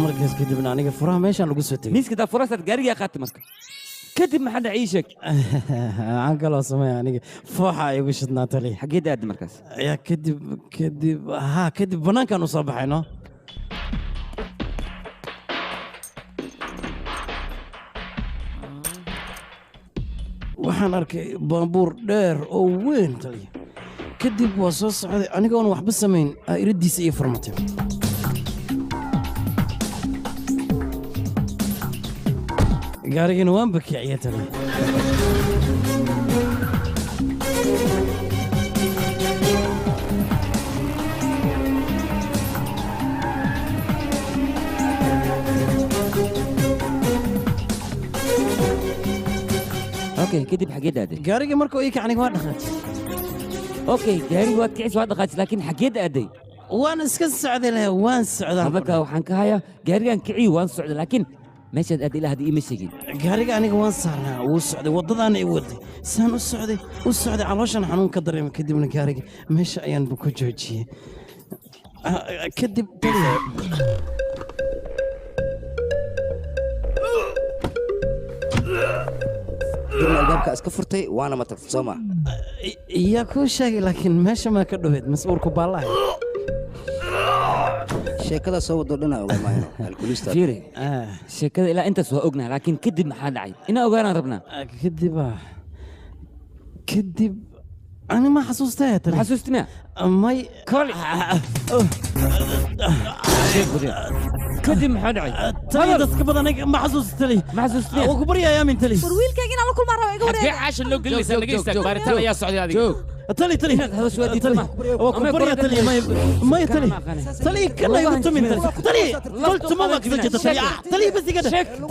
markaas kadibna aniga furaha meeshaan lagu soo tegay miiska daa furahaad gaariga qaatay marka kadib maxaa dhacay sheeg aan kaloo sameeya aniga fooxa igu shidnaa tali xageed aad markaas ya kadib banaankaan u soo baxayno waxaan arkay baabuur dheer oo weyn tali kadib waa soo socday anigoon waxba samayn iriddiisa iyo furmatay gaarigana waan bakiciya tali اوكي كدب حقيد ادي gaariga markuu ii kacniga waa dhaqaajay اوكي gaariga waad kicis waa dhaqaajay laakiin xageed aaday waan iska socday leh waan socdaa hadalka waxaan ka hayaa gaarigan kicii waan socday laakiin meeshaad aad ilaa hadda iima sheegin gaariga aniga waan saarnaa wuu socday waddadaana i waday saan u socday calooshan xanuun ka dareemay kadibna gaariga meesha ayaanba ku joojiyey kadib taliya durna albaabka iska furtay waana ma tagtay soo ma yaa kuu sheegay laakiin meesha maa ka dhoweed mas-uulku baallahay sheekada soo wado dhinaca uga maayno alkulista fiiri sheekada ilaa intaas waa ognahay laakiin kadib maxaa dhacay inaa ogaanaan rabnaa kadib ani ma xasuustay tani xasuustina may kali kadib maxaa dhacay tani dadka badan ma xasuustay ma xasuustina oo ku baryayaa min tali war wiilkayga inaan la kulmaa rabo iga wareeg caasha loo gelinaysa laga istaag baaritaan ayaa socday adiga tali oo ku baryaa tali may tali kana igu tumin tali qoltu ma waqti jirta tali bas iga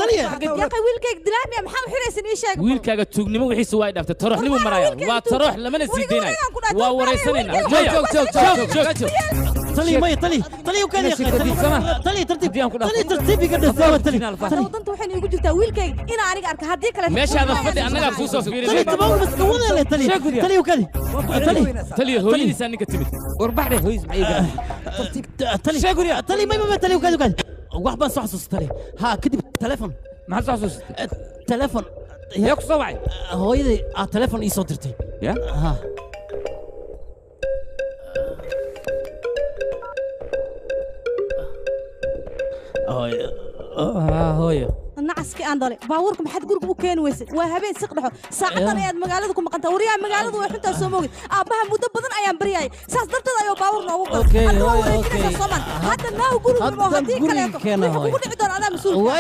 tali yaa ka wiilkayga dilaamiya maxaa u xiraysan ii sheeg wiilkaaga tuugnimo wixiisa waa dhaftay toroxnimo maraya waa torox lamana sii deynayo waa waraysanayna tali may tali u kaliya tali tartiib iga dhasawa tali danta waxay igu jirtaa wiilkayga inaan aniga arka haddii kale meeshaada fadhi annagaa kuu soo fiirinay tabaw bas ka wada tali u kali tali hooyadiisa ninka timid warbaxde hooyis maxay garan tali may tali u kali wax baan soo xasuustay tali ha kadib telefon maxaa soo xasuustay telefon yaa ku soo wacay hooyaday telefon ii soo dirtay ya ha hooyo nacaskii aan dhalay baabuurka maxaad guriga u keeni weysay waa habeen siq dhexo saacadan ayaad magaalada ku maqantaa waryaha magaaladu way xuntaa soo moogid aabbaha muddo badan ayaan baryayay saas darteed ayuu baabuur noogu galay soomaan hadda naahu guriga imo haddii kaleeto wuxuu kugu dhici doona adaa mas-uulka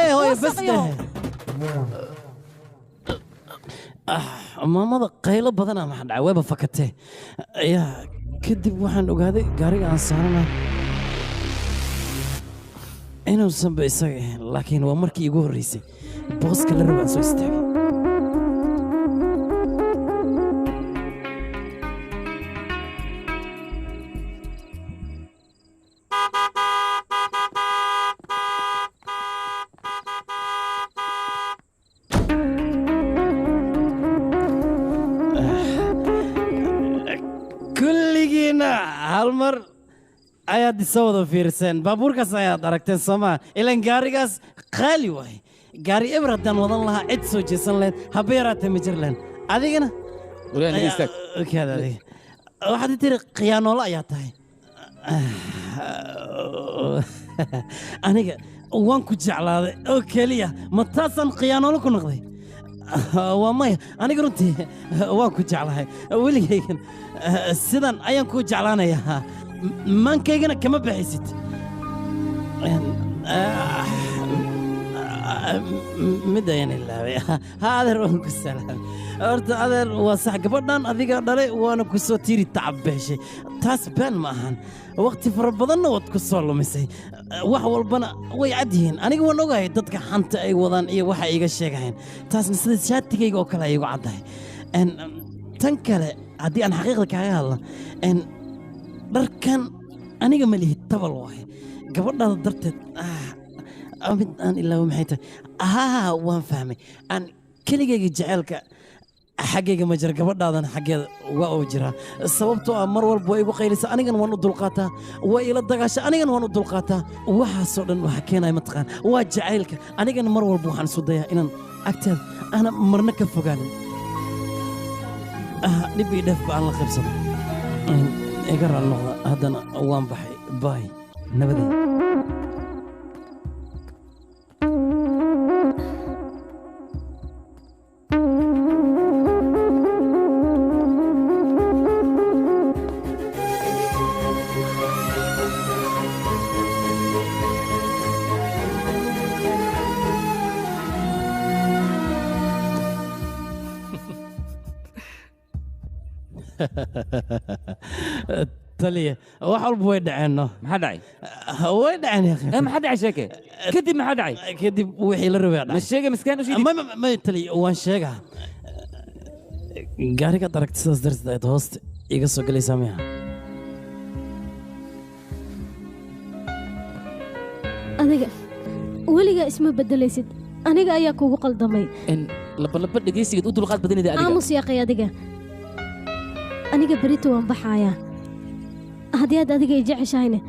maamada qaylo badanaa maxaa dhacay wayba fakatee yaa kadib waxaan ogaaday gaariga aan saarana inuusanba isaga ahayn laakiin waa markii igu horreysay booska la rabaan soo istaagay kulligiina hal mar ayaad isoo wada fiirseen baabuurkaas ayaad aragteen soomaa ilan gaarigaas qaali waay gaari eber haddaan wadan lahaa cid soo jeesan lahayd haba yaraatee ma jir lahayn adigana waxaad i tiri khiyaanoolo ayaa tahay aniga waan ku jeclaaday oo keliya ma taasaan khiyaanoolo ku noqday waa maya aniga runtii waan ku jeclahay weligaygan sidan ayaan ku jeclaanayaa maankaygana kama baxaysid mid ayaan ilaabay ha adeer waan ku salaamay horta adeer waa sax gabadhan adiga dhalay waana ku soo tiiri tacabbeeshay taas been ma ahan waqti fara badanna waad ku soo lumisay wax walbana way cad yihiin aniga waan ogahay dadka xanta ay wadaan iyo waxa iga sheegahayeen taasna sida shaatigayga oo kale ay igu caddahay tan kale haddii aan xaqiiqda kaaga hadla dharkan aniga ma lihi tabal waaye gabadhaada darteed mid aan ilaawo maxay tahay waan fahmay aan keligayga jaceylka xaggayga ma jira gabadhaadana xaggeeda waa uu jiraa sababtoo ah mar walba waa igu qaylisa anigana waan u dulqaataa waa ila dagaasha anigana waan u dulqaataa waxaasoo dhan waxa keenaya mataqaan waa jacaylka anigana mar walba waxaan isu dayaa inaan agteeda aana marna ka fogaanin dhib ii dheef ba aan la qaybsado iga raal noqda haddana waan baxay baay nabadey taliya wax walba way dhaceenno maxaa dhacay way dhaceen maxaa dhacay sheeke kadib maxaa dhacay kadib wixii la rabay ma sheegay maskaan u sheegay ma taliya waan sheegaa gaarigaad aragtay sidaas darteed ayaad hoosta iga soo gelaysaa miya adiga weligaa isma bedelaysid aniga ayaa kugu qaldamay labalaba dhegaysigeed u dulqaad badanida adiga aamus yaaqay adiga aniga berito waan baxayaa haddii aad adiga i jeceshahayne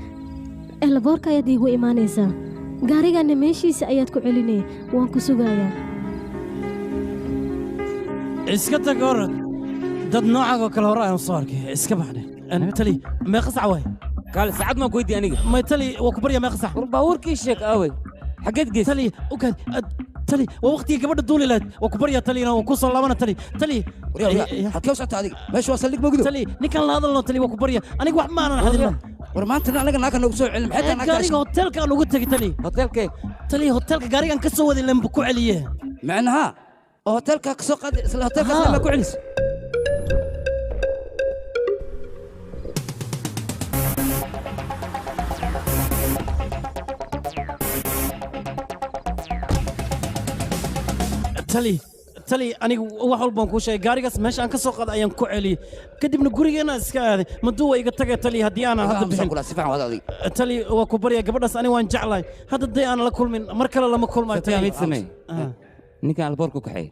eelaboorka ayaad iigu imaanaysaa gaarigaana meeshiisa ayaad ku celinaya waan ku sugayaa iska tag orod dad noocaagoo kale hore ayaan soo arkay iska baxne tali meeqa sac waay kaale saacad maan ku weydiiy aniga may tali waa ku barya meeqa sac war baabuurkii sheeg aawey xaggeed geys tali ukaan tali waa waqtigii gabadha duuli lahayd waa ku barya tali inaan ku soo laabana tali halkee u socota adiga meesha waa saldhig mogido tali ninkan la hadalno tali waa ku barya aniga wax ma aanan hadilno war maanta anaga naaka noogu soo celin maxay tahay gaariga hoteelka aan ugu tegi tali hoteelkee tali hoteelka gaarigaan ka soo waday lemba ku celiye macnaha oo hoteelka ka soo qaaday isla hoteelkaas lema ku celis tali anigu wax walbaan kuu sheegay gaarigaas meesha aan ka soo qaaday ayaan ku celiyey kadibna gurigeena iska aaday maduu waa iga tagay tali haddii aanan hadda bixin tali waa ku barya gabadhaas aniga waan jeclahay hadda day aan la kulmin mar kale lama kulmayo ninkan alboorku kaxeey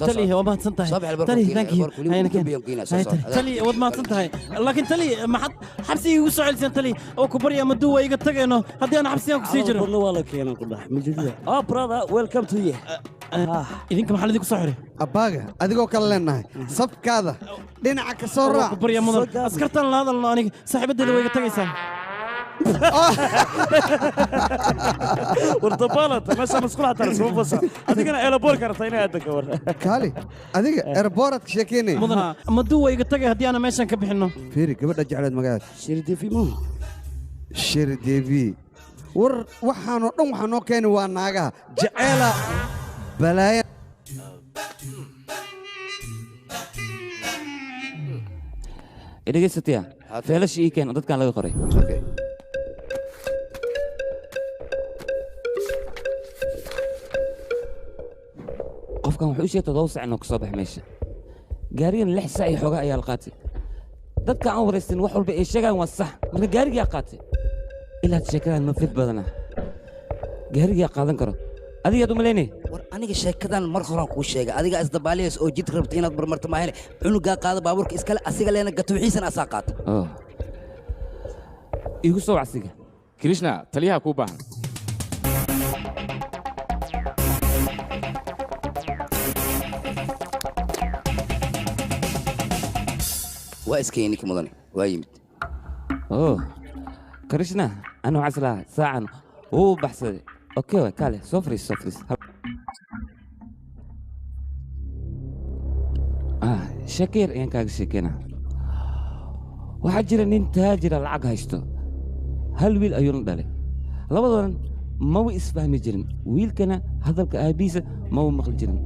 tali waa mahadsan tahay tali waad mahadsan tahay laakiin tali maxad xabsiga igu soo celiseen tali oo ku barya maduu waa iga tagayno haddii aan xabsigaan ku sii jiro waa la keenan ku dhax mijidida brother welcome to you idinka maxaa idinku soo xiray abbaaga adigoo kale leenahay safkaada dhinaca ka soo raac ku barya mudan askartan la hadalno aniga saaxiibadeeda way iga tagaysaa wardabalata meesha masquul xataa lasuma fasa adigana eelaboorka rabtaa inay aadan ka war kaali adiga erbooradka sheekeynay mudan maduu waa iga tagay haddii aanan meeshan ka bixinno fiiri gabadha jecleed magaceed shiridevi mo shiridevi war waxaanoo dhan waxaa noo keeni waa naagaha jeceela balaaya dhegeysataya feelasha ii keen oo dadkan laga qoray qofkan wuxuu u sheegtay 2 sac inuu ka soo baxay meesha gaarigan 6 sac iyo xogaa ayaa la qaatay dadka aan waraysan wax walba ay sheegaan waa sax marka gaarigaa qaatay ilaa sheekadan ma fid badana gaarigaa qaadan karo adigaad u malaynay war aniga sheekadan mar horaan kuu sheegay adigaa isdabaaliyays oo jid rabta inaad marmarto maahane cunugaa qaada baabuurka iskale asiga leena gato wixiisana asaa qaata igu soo wacsiga krishna taliyaha kuu baahan waa iskayni ninka mudane waa yimid krishna ana waxaa islahaa saacan wuu baxsaday اوكي كالي سوفريس شاكير ان كاغ شيكينا waxaa jira nin taajira lacag haysto hal wiil ayuuna dhalay labadoodana ma way isfahmi jirin wiilkana hadalka aabiisa ma uu maqli jirin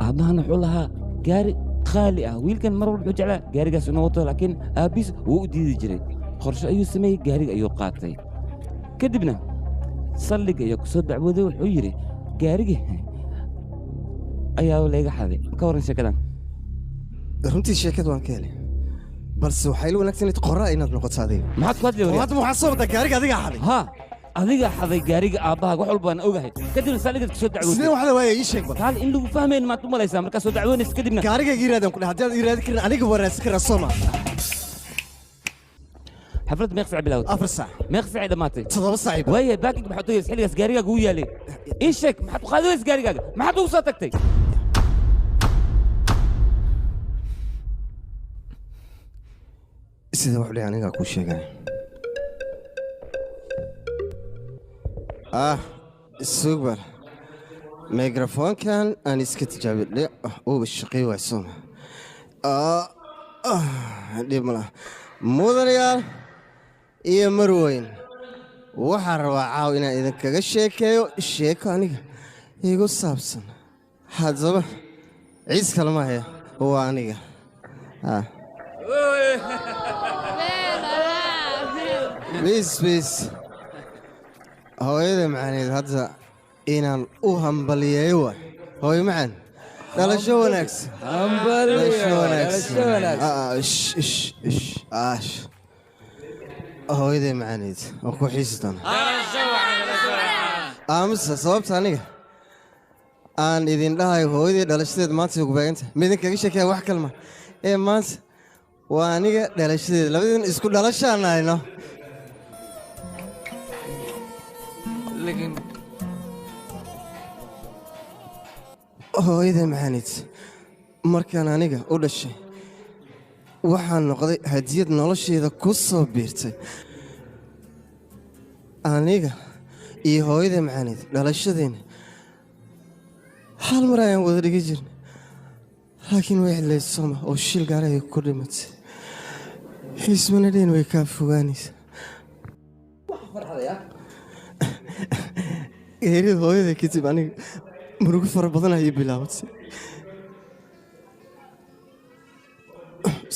aabahana wuxuu lahaa gaari qaali ah wiilkan mar walba wuxuu jeclaa gaarigaas inuu wato laakiin aabiis wuu u diidi jiray qorshe ayuu sameeyey gaariga ayuu qaatay kadibna saldhig ayaa ku soo dacwooday wuxuu yidhi gaarigii ayaa layga xaday ka warran sheekadan runtii sheekada waan ka helay balse waxay la wanaagsaneyd qoraa inaad noqoto adiga maxaad ku hadli hadda waxaa soo wadaa gaariga adigaa xaday ha adiga xaday gaariga aabbahaaga wax walba aan ogahay kadibna saldhigaad ku soo dacwooday sidee waxda waaya ii sheeg bal taal in lagu fahmayn maad u malaysaa markaa soo dacwoonaysa kadibna gaarigayga iraadaan ku dhahay haddii aad iraadi karin aniga waraasi karaa soo maa حفلة ميق ساعة بلاوت 4 ساعة ميق ساعة دماتي 7 ساعة وهي باكيك بحطوا يس حلقة سجاريك ويا لي ايش شك ما حطوا خذوا سجاريك ما حطوا وسطك تي sida wax leeyahay aniga ku sheegay super mikrofoonkan aan iska tijaabiyay oo shaqay waysan dhib ma laha mudanayaal iyo marweyn waxaan rabaa caaw inaan idinkaga sheekeeyo sheeko aniga igu saabsan haddaba ciis kale ma haya waa aniga bis hooyada macaaneed hadda inaan u hambaliyeeyo waay hooyo macaan dhalasho wanaagsan hooyaday macaaneed oo ku xiisi doona aamusa sababta aniga aan idin dhahayo hooyaday dhalashadeed maanta ugu baagantahay midin kaga sheekaya wax kalma ee maanta waa aniga dhalashadeed labadiin isku dhalashaan nahayno hooyaday maxaanid markaan aniga u dhashay waxaan noqday hadiyad nolosheeda ku soo biirtay aniga iyo hooyaday maxaanid dhalashadeenna hal mar ayaan wada dhigi jirnay laakiin way xidlaysoma oo shil gaaraya ku dhimatay xiismanadheen way kaa fogaanaysaa geerida hooyaday kadib aniga murugo fara badan ayay bilaabatay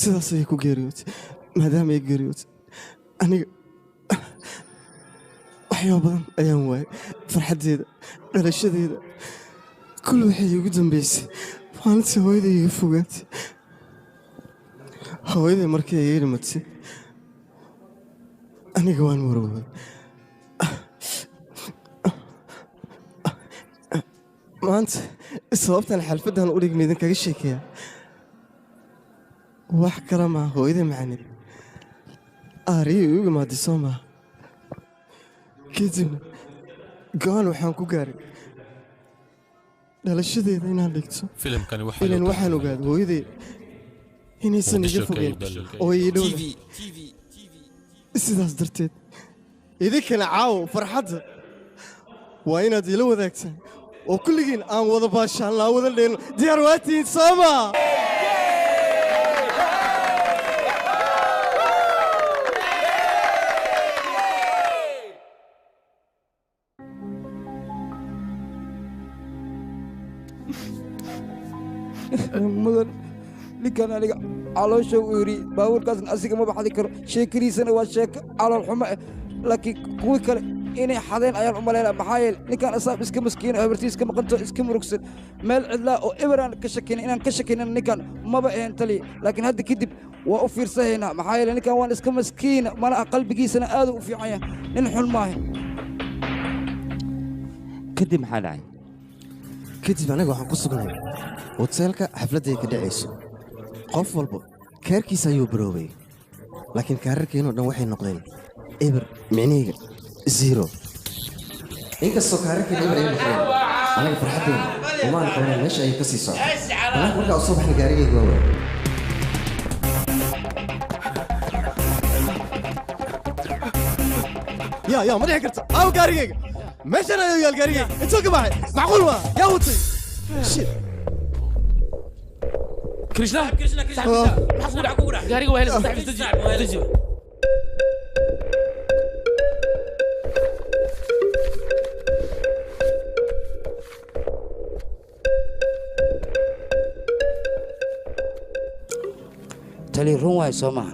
sidaas ayay ku geeriyootay maadaama ay geeriyootay aniga waxyaaba badan ayaan waayay farxaddeeda dhalashadeeda kulli waxay igu dambaysay maalintii hooyaday iga fogaatay hooyaday markii ay iga dhimatay aniga waan murugooday maanta sababtan xalfaddan u dhigma idinkaga sheekeeyaa wax kale maa hooyaday macanid aariya igu imaaday soo maaha kadibna go-aan waxaan ku gaaray dhalashadeeda inaan dhigto ilan waxaan ogaaday hooyaday inaysan iga fogeyn oo ii dhowda sidaas darteed idinkana caawo farxadda waa inaad ila wadaagtaan oo kulligiin aan wada baashaan laa wada dheelno diyaar waatiin soo maa mudan ninkan aniga caloosha uu yidhi baabuurkaasna asiga ma baxdi karo sheekadiisana waa sheeko calool xumo ah laakiin kuwii kale inay xadeen ayaan u malaynaa maxaa yeele ninkan asaab iska maskiino habartii iska maqanto iska murugsan meel cidlaa oo eberaan ka shakayna inaan ka shakaynan ninkan maba ahayn taliya laakiin hadda kadib waa u fiirsahaynaa maxaa yeele ninkan waan iska maskiina mana ah qalbigiisana aaduu u fiican yahay nin xun maaha kadib maxaa dhacay kadib anaga waxaan ku sugnay hoteelka xafladday ka dhacayso qof walba kaarkiisa ayuu baroobay laakiin kaararkeennoo dhan waxay noqdeen eber micnihayga zero inkastoo kaararkeena eber ay noqdeen anaga farxaddeyna umaan qabanay meesha ayay ka sii socda banaanka markaa u soo baxna gaarigayga waa waay يا ما ضحك او قاريق مش انا يا القاريق انت معي معقول ما يا وطي كريشنا محصول عقوقنا قاريق وهي صاحب تجي tali run waay soo maaha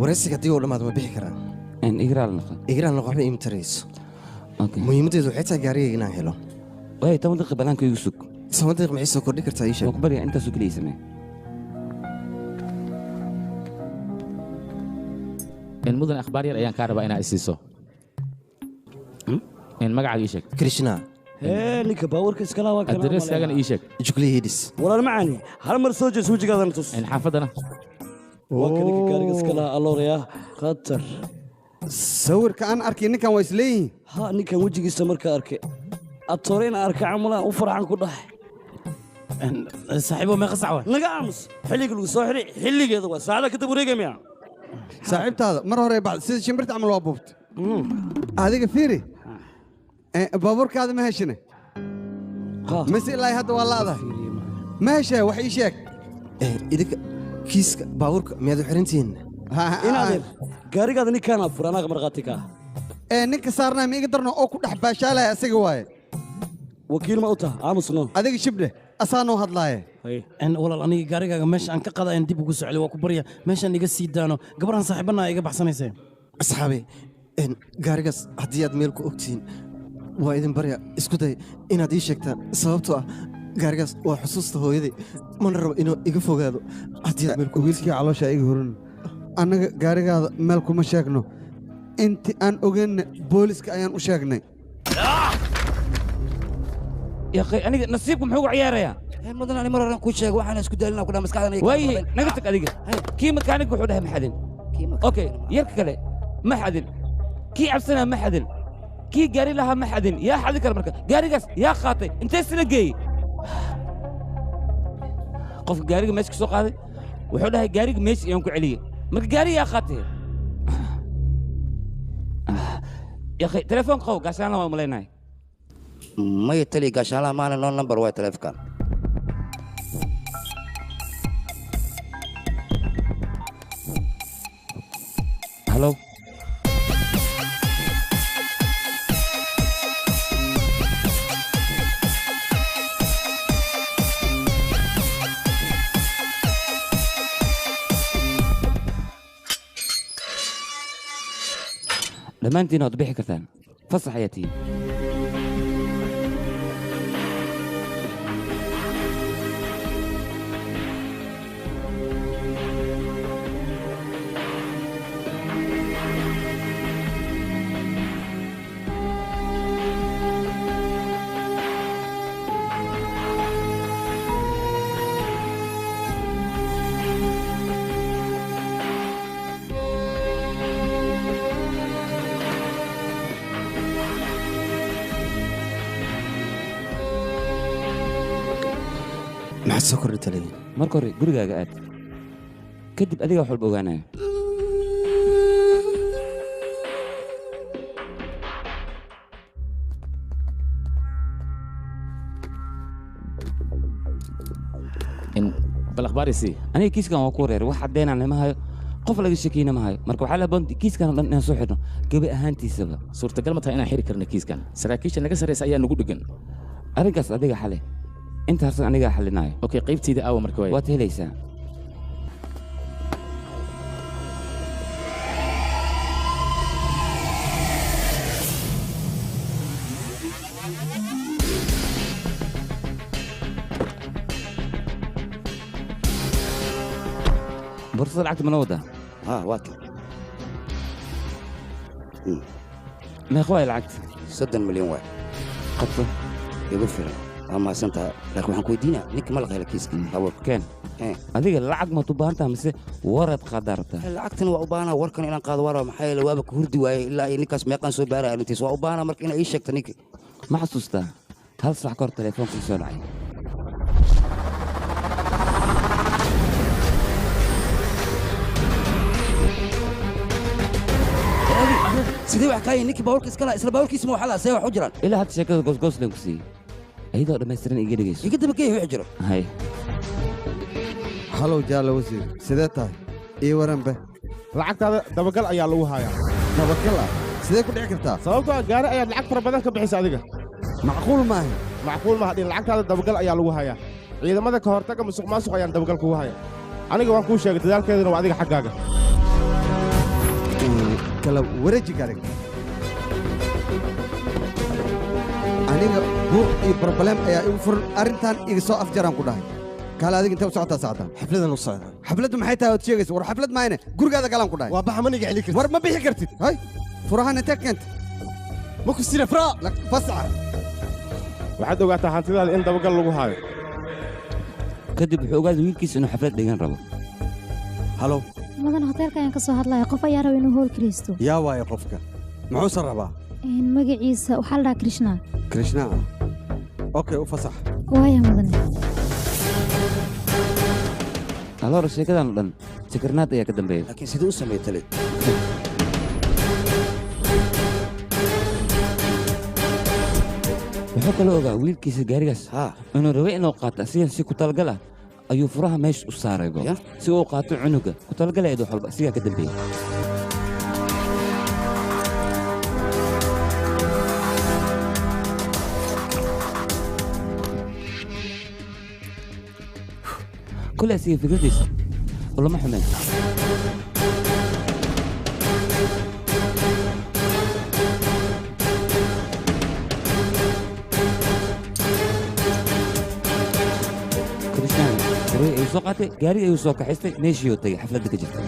waraysiga haddii uu dhammaado ma bixi karaa igraal noqon waxba iima tarayso muhiimaddeedu waxay tahay gaarigayga inaan helo waay 10 daqiiqa banaanka igu sug 10 daqiiq maxay soo kordhi kartaa ii sheeg ku barya intaasoo keliya samee mudan akhbaar yar ayaan kaa rabaa inaa isiiso magacaaga ii sheeg krishna ninka baawarka iskala waa kana adreeskaagana ii sheeg jukli hidis walaal macani hal mar soo jees wejigaadana tus xaafadana waa kaninka gaariga iskala alooraya khatar sawirka aan arkay ninkan waa isleeyihiin ha ninkan wejigiisa markaa arkay atoore in arka camulaan u farxan ku dhahay saaxiibo meeqa sac waa naga aamus xilliga lagu soo xidhay xilligeeda waa saacada kadib wareegamaya saaxiibtaada mar hore bacd sida shimbirta camal waa buubta adiga fiiri baabuurkaada ma heshine mise ilaa hadda waa la'dahay ma heshee wax ii sheeg idinka kiiska baabuurka miyaad u xirantihiin inaadeer gaarigaada ninkaana fur anaga markhaati ka ninka saarnaa ma iga darno oo ku dhex baashaalaya asaga waaye wakiil ma u taha aamusno adiga shibdhe asaa noo hadlaaye walaal aniga gaarigaaga meesha aan ka qada aan dib ugu socday waa ku barya meeshaan iga sii daano gabarhan saaxiibanaa iga baxsanaysee asxaabe gaarigaas haddii aad meel ku ogtihiin waa idin barya isku day inaad ii sheegtaan sababtoo ah gaarigaas waa xusuusta hooyaday mana rabo inuu iga fogaado haddii aad meel ku wiilkii caloosha iga horan annaga gaarigaada meel kuma sheegno intii aan ogeynna booliska ayaan u sheegnay yaqay aniga nasiibku muxuu ugu ciyaarayaa mudan ani mar horan kuu sheego waxaan isku daalina ku dhaa maskaxdan waayahay naga tag adiga kii makaanig wuxuu dhahay ma xadin okay yarka kale ma xadin kii cabsanaa ma xadin kii gaari lahaa ma xadin yaa xadi kara marka gaarigaas yaa qaatay intee sila geeyey qofka gaariga meesha ka soo qaaday wuxuu dhahay gaariga meesha ayaan ku celiyey marka gaari yaa qaatay يا تليفون قو قاشان لما مليناي ما يتلي قاشان لما أنا نون نمبر واي تليفون هلو dhammaantiin waad bixi kartaan fasax ayaa tihiin maxaad soo kordhita leeyihin marka hore gurigaaga aad kadib adiga wax walba ogaanaya bal akhbaarisi aniga kiiskan waa ku wareer wax caddeynaan lama hayo qof laga shakiyna ma hayo marka waxaa la boonti kiiskan oo dhan inaan soo xidhno gabi ahaantiisaba suurtagal ma tahay inaan xiri karno kiiskan saraakiisha naga sarraysa ayaa nagu dhegan arrinkaas adiga xale intaasna anigaa xallinaayo okay qaybtiida aawa marka waay waad helaysaa borsada lacagta mana wadaa ها واكل meeqa waay lacagta 6 مليون واحد qabto igu filan waa mahadsantahay laakiin waxaan ku weydiinaa ninka ma la hela kiiska awood keen adiga lacag maad u baahan tahay mise warad qaadaa rabtaa lacagtan waa u baahanaa warkan inaan qaado waa maxaa yeele waaba ka hurdi waayey ilaa iyo ninkaas meeqaan soo baaraya arrintiis waa u baahanaa marka inaa ii sheegto ninka ma xasuustaa hal sax ka hor teleefoonkii soo dhacay sidee wax kaayeen ninkii bawlka iskala isla bawlkiisa ma waxala see wax u jiraan ilaa hadda sheekada goosgoos leen ku siiyey ayadoo dhammaystiran iga dhegayso iga daba geey wax jiro hay halow jaalla wasiir sidee tahay ii waranbe lacagtaada dabagal ayaa lagu hayaa dabagal ah sidee ku dhici kartaa sababtoo ah gaari ayaad lacag fara badan ka bixisa adiga macquul maaha macquul maaha dhin lacagtaada dabagal ayaa lagu hayaa ciidamada ka hortagga musuq maasuq ayaan dabagal kugu haya aniga waan kuu sheegay dadaalkeeduna waa adiga xaggaaga kala wareeji garig aniga buuq iyo barbalem ayaa igu furan arrintan iga soo afjaraan ku dhahay kaale adiga intee u socotaa saacdan xafladan u socdaa xafladdu maxay tahay ood sheegaysa war xaflad maayne gurigaada galaan ku dhahay waa baxa maniga celi kartid war ma bixi kartid hay furahan intee keenta ma ku sina fraa fasaxa waxaad ogaataa hantidaada in dabagal lagu haayo kadib wuxuu ogaaday wiilkiisa inuu xaflad dhigan rabo halow mudan hoteelka ayaan ka soo hadlaya qof ayaa raba inuu hool kiraysto yaa waaye qofka muxuusan rabaa magaciisa waxaa la dhahaa krishna krishna okay u fasax waaya mudane aloora sheekadan oo dhan sakarnaad ayaa ka dambeeya laakiin sidee u sameeyey tale wuxuu kaloo ogaa wiilkiisa gaarigaas inuu rabay inuu qaato asigan si ku talgal ah ayuu furaha meesha u saaraygo si uu qaato cunuga ku talgalayd wax walba asigaa ka dambeeyey kule asiga fikradiisa ulama xumeyn ayuu soo qaatay gaari ayuu soo kaxaystay meeshii uu tagay xafladda ka jirta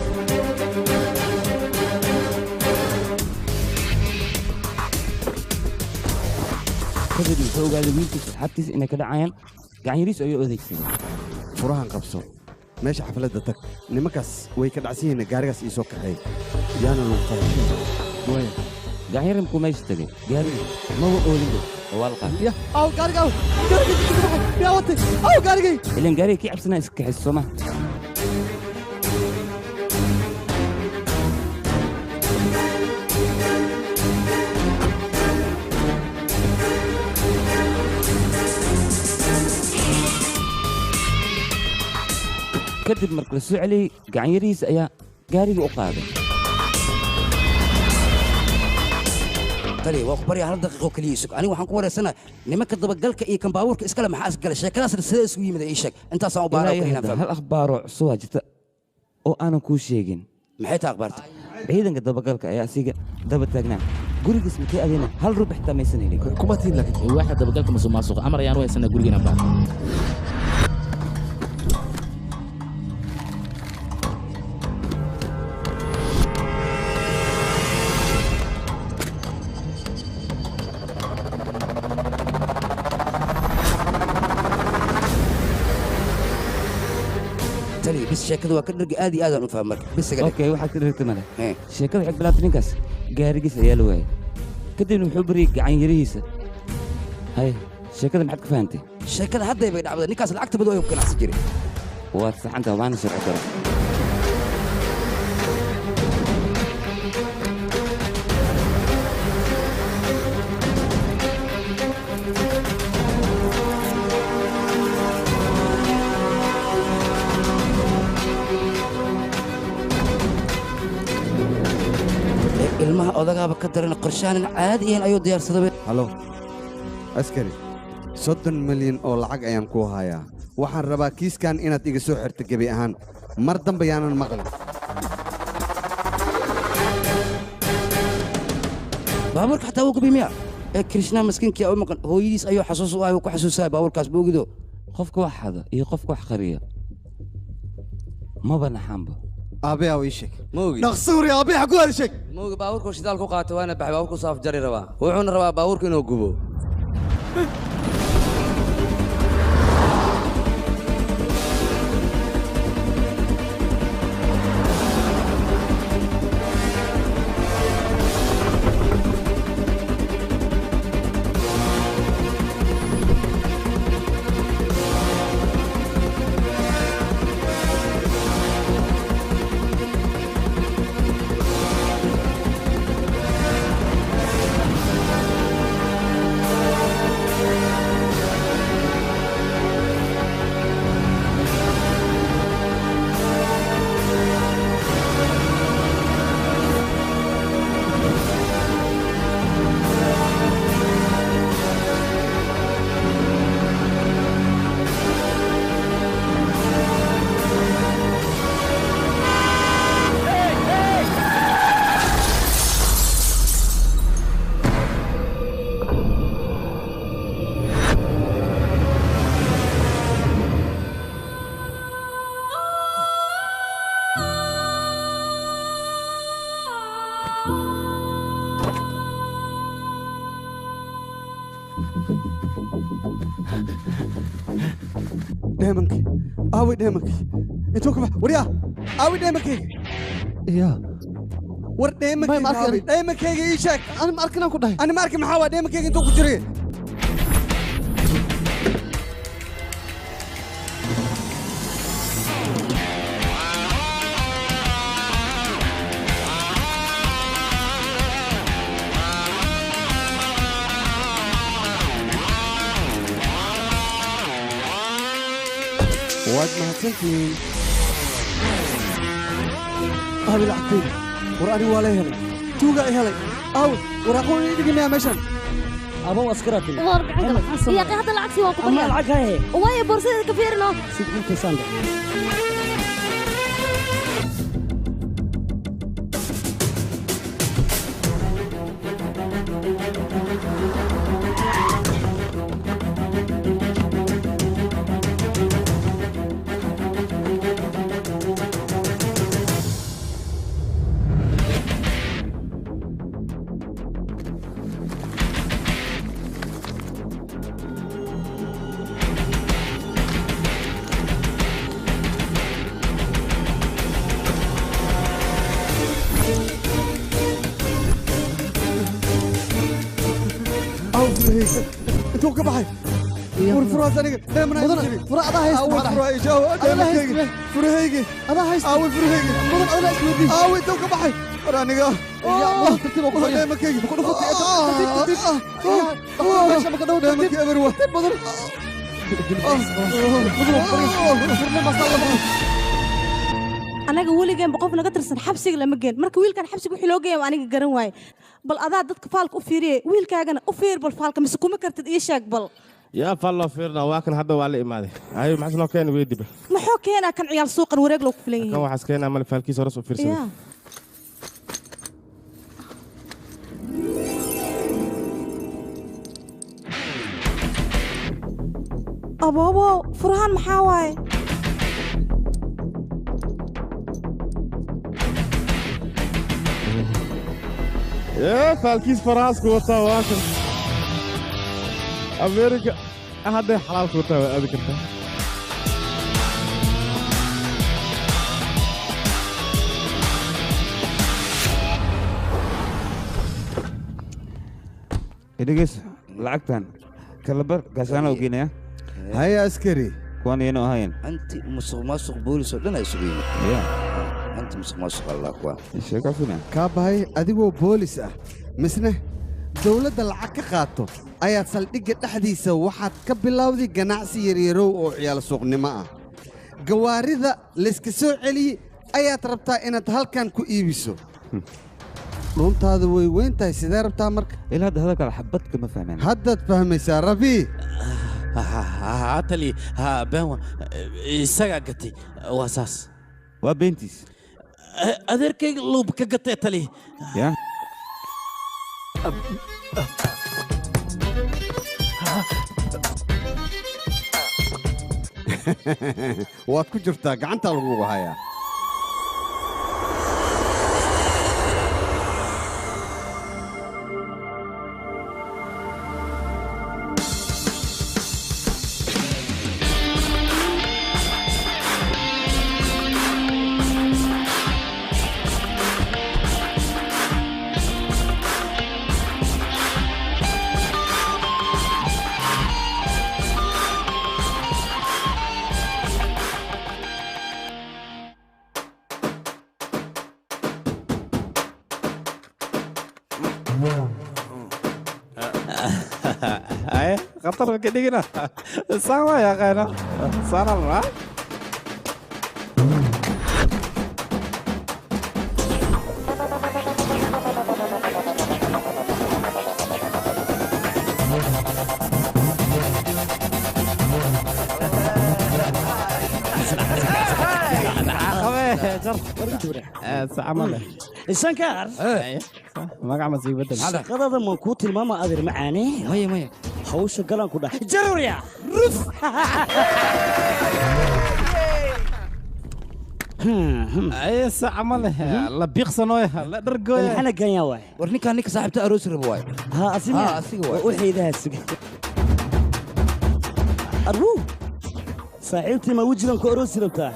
kadib wuxuu ogaaday wiilkiisa asxaabtiisa inay ka dhacayaan gacanyariis ayuu adeegsaday furahan qabso meesha xafladda tag nimankaas way ka dhacsan yihiin gaarigaas ii soo kaxeey yaana lagu qarashay gacanyarin ku meesha tagay gaariga maba oolinba waa la qaatay يا أو قارق أو قارق يا وطي أو قارقي ilan gaariga kii cabsanaa iska kaxayso soo ma kadib marka la soo celiyey gacanyarihiisa ayaa gaariga u qaaday tali waa ku baryaa hal daqiiqo kaliya isug aniga waxaan ku wareysanahay nimanka dabagalka iyo kan baabuurka iskale maxaa isgala sheekadaasna sidee isugu yimid ii sheeg intaasaan u baara ilaa hadda hal akhbaaroo cusubaa jirta oo aanan kuu sheegin maxay taa akhbaarta ciidanka dabagalka ayaa asiga daba taagnaa gurigiis makii adayna hal ruux xitaa maysan helin kuma tiin laakiin waaxda dabagalka musuqmaasuqa amar ayaan u haysanaa gurigeena baa tali bis sheekada waa ka dhargi aad iyo aadaan u faham marka bis iga okay waxaad ka dhirta male sheekada waxay bilaabtay ninkaas gaarigiis ayaa la waayay kadibna wuxuu bariyey gacanyarihiisa hay sheekada maxaad ka fahantay sheekada hadday bay dhacday ninkaas lacagta badan ayuu ganacsi jiray waad saxantaa waana sharci daro ilmaha odagaaba ka daran qorshaanin caadi ahayn ayuu diyaarsaday halo askari 30 milyan oo lacag ayaan kuu hayaa waxaan rabaa kiiskan inaad iga soo xirto gebi ahaan mar dambe yaanan maqlin baabuurka xataa wuu gubi miya ee krishna maskiinkii u maqan hooyadiis ayuu xasuus u ah ku xasuusaa baabuurkaas boogido qofka wax xada iyo qofka wax qariya maba naxanba aabe ii sheeg dhaqsuuri aabe xagu hal sheeg moogi baabuurku shidaal ku qaatay waana baxay baabuurku saaf jari rabaa wuxuuna rabaa baabuurka inuu gubo dheemankii aawi dheemankii intuu ka bax waryaa aawi dheemankayga ya war dheemankayga ii sheeg ani ma arkin aan ku dhahay ani ma arkin maxaa waa dheemankayga intuu ku jiray waad mahadsantihiin aawi lacagtayda war anigu waa la helay tuuga i helay aawi war aqoon ii dhigi miyaa meeshan abo askaratin yaaqi hadda lacagtii waan ku ama lacag haye waayo boorsadeeda ka fiirino sid intaysaan فرهيك انتو كبحي والفراس انا دائما مدن فرا ادا هيست اول فراي جو دائما فرهيك ادا هيست اول فرهيك مدن ادا اسودي انتو كبحي رانيغا يا مدن ترتيب وكل دائما كيجي بكون فوتي ماشي ما كدو دائما كي ابروا مدن anaga weligeen qof naga tirsan xabsiga lama geen marka wiilkan xabsiga wixii loo geeyo aniga garan waaye bal adaa dadka faalka u fiiriyay wiilkaagana u fiir bal faalka mise kuma kartid ii sheeg bal yaa fallo fiirna waa kan hadda waa la imaaday ayo maxaa noo keenay weediba maxuu keenaa kan ciyaal suuqan wareeg loo ku filan kan yahay waxaas keenaa mal falkiisa hoos u fiirsaday aboobo furhaan maxaa waaye يا فالكيس فراسك وطا واكل أمريكا هذا حلال كوتا هذا كنت إدريس لعقتان كلبر قاسانا وقينا هيا عسكري كوان ينو هاين أنت مسخ بوليس ولا يسوين أنت مسخ الله كوان إيش كافينا كابهاي أديبو بوليس مسنه دولة العك قاتو أيات سلطة تحديثة واحد كبلاودي جناعسي يريرو أو عيال سوق نماء جوارذا لسكسو علي أيات ربطا إن تهلكن كو إيبسو رونت هذا وين تاي سيدا ربطا مرك إلا هذا على حبتك ما فهمين هدد فهمي سارفي هاتلي ها بان isaga gatay waa saas waa beentiis adeerkay loob ka gatay tali ya waad ku jirtaa gacanta lagugu hayaa خطر كده سوا يا غينا صار الله السنكار magac ma sii bedel shaqadada ma ku tilmaama adeer macaane maya hawsha galan ku dhax jaruriya ruf ay saamale la biqsanoy la dhargooy maxana ganya waay war ninka saaxiibta aroos rabo waay ha asiga waay waxaydaha suga arbu saaxiibtii ma wajidan ku aroos rabtaa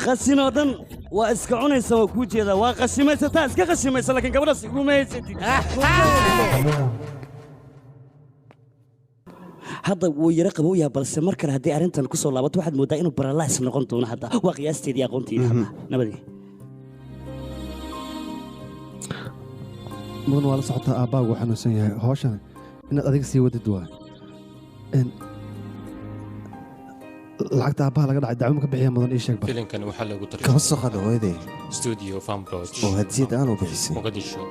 khasino dan waa iska cunaysa waa kuu jeeda waa qashimaysataa iska qashimaysa laakiin gabadhaas iguma haysatid hadda wuu yara qabow yaha balse mar kale haddii arrintan ku soo laabato waxaad mooddaa inuu baralaas noqon doono hadda waa qiyaasteedii aqoonteedii hadda nabadii mudan waa la socotaa aabbaagu wuu xanuunsan yahay hawshan inaad adiga sii wadid waa lacagta aabbaha laga dhacay dacwo ka bixiya mudan ii sheeg filimkan waxaa lagu kama soo qada hooyaday studio farm lodge oo hadiyad aan u bixisay muqdisho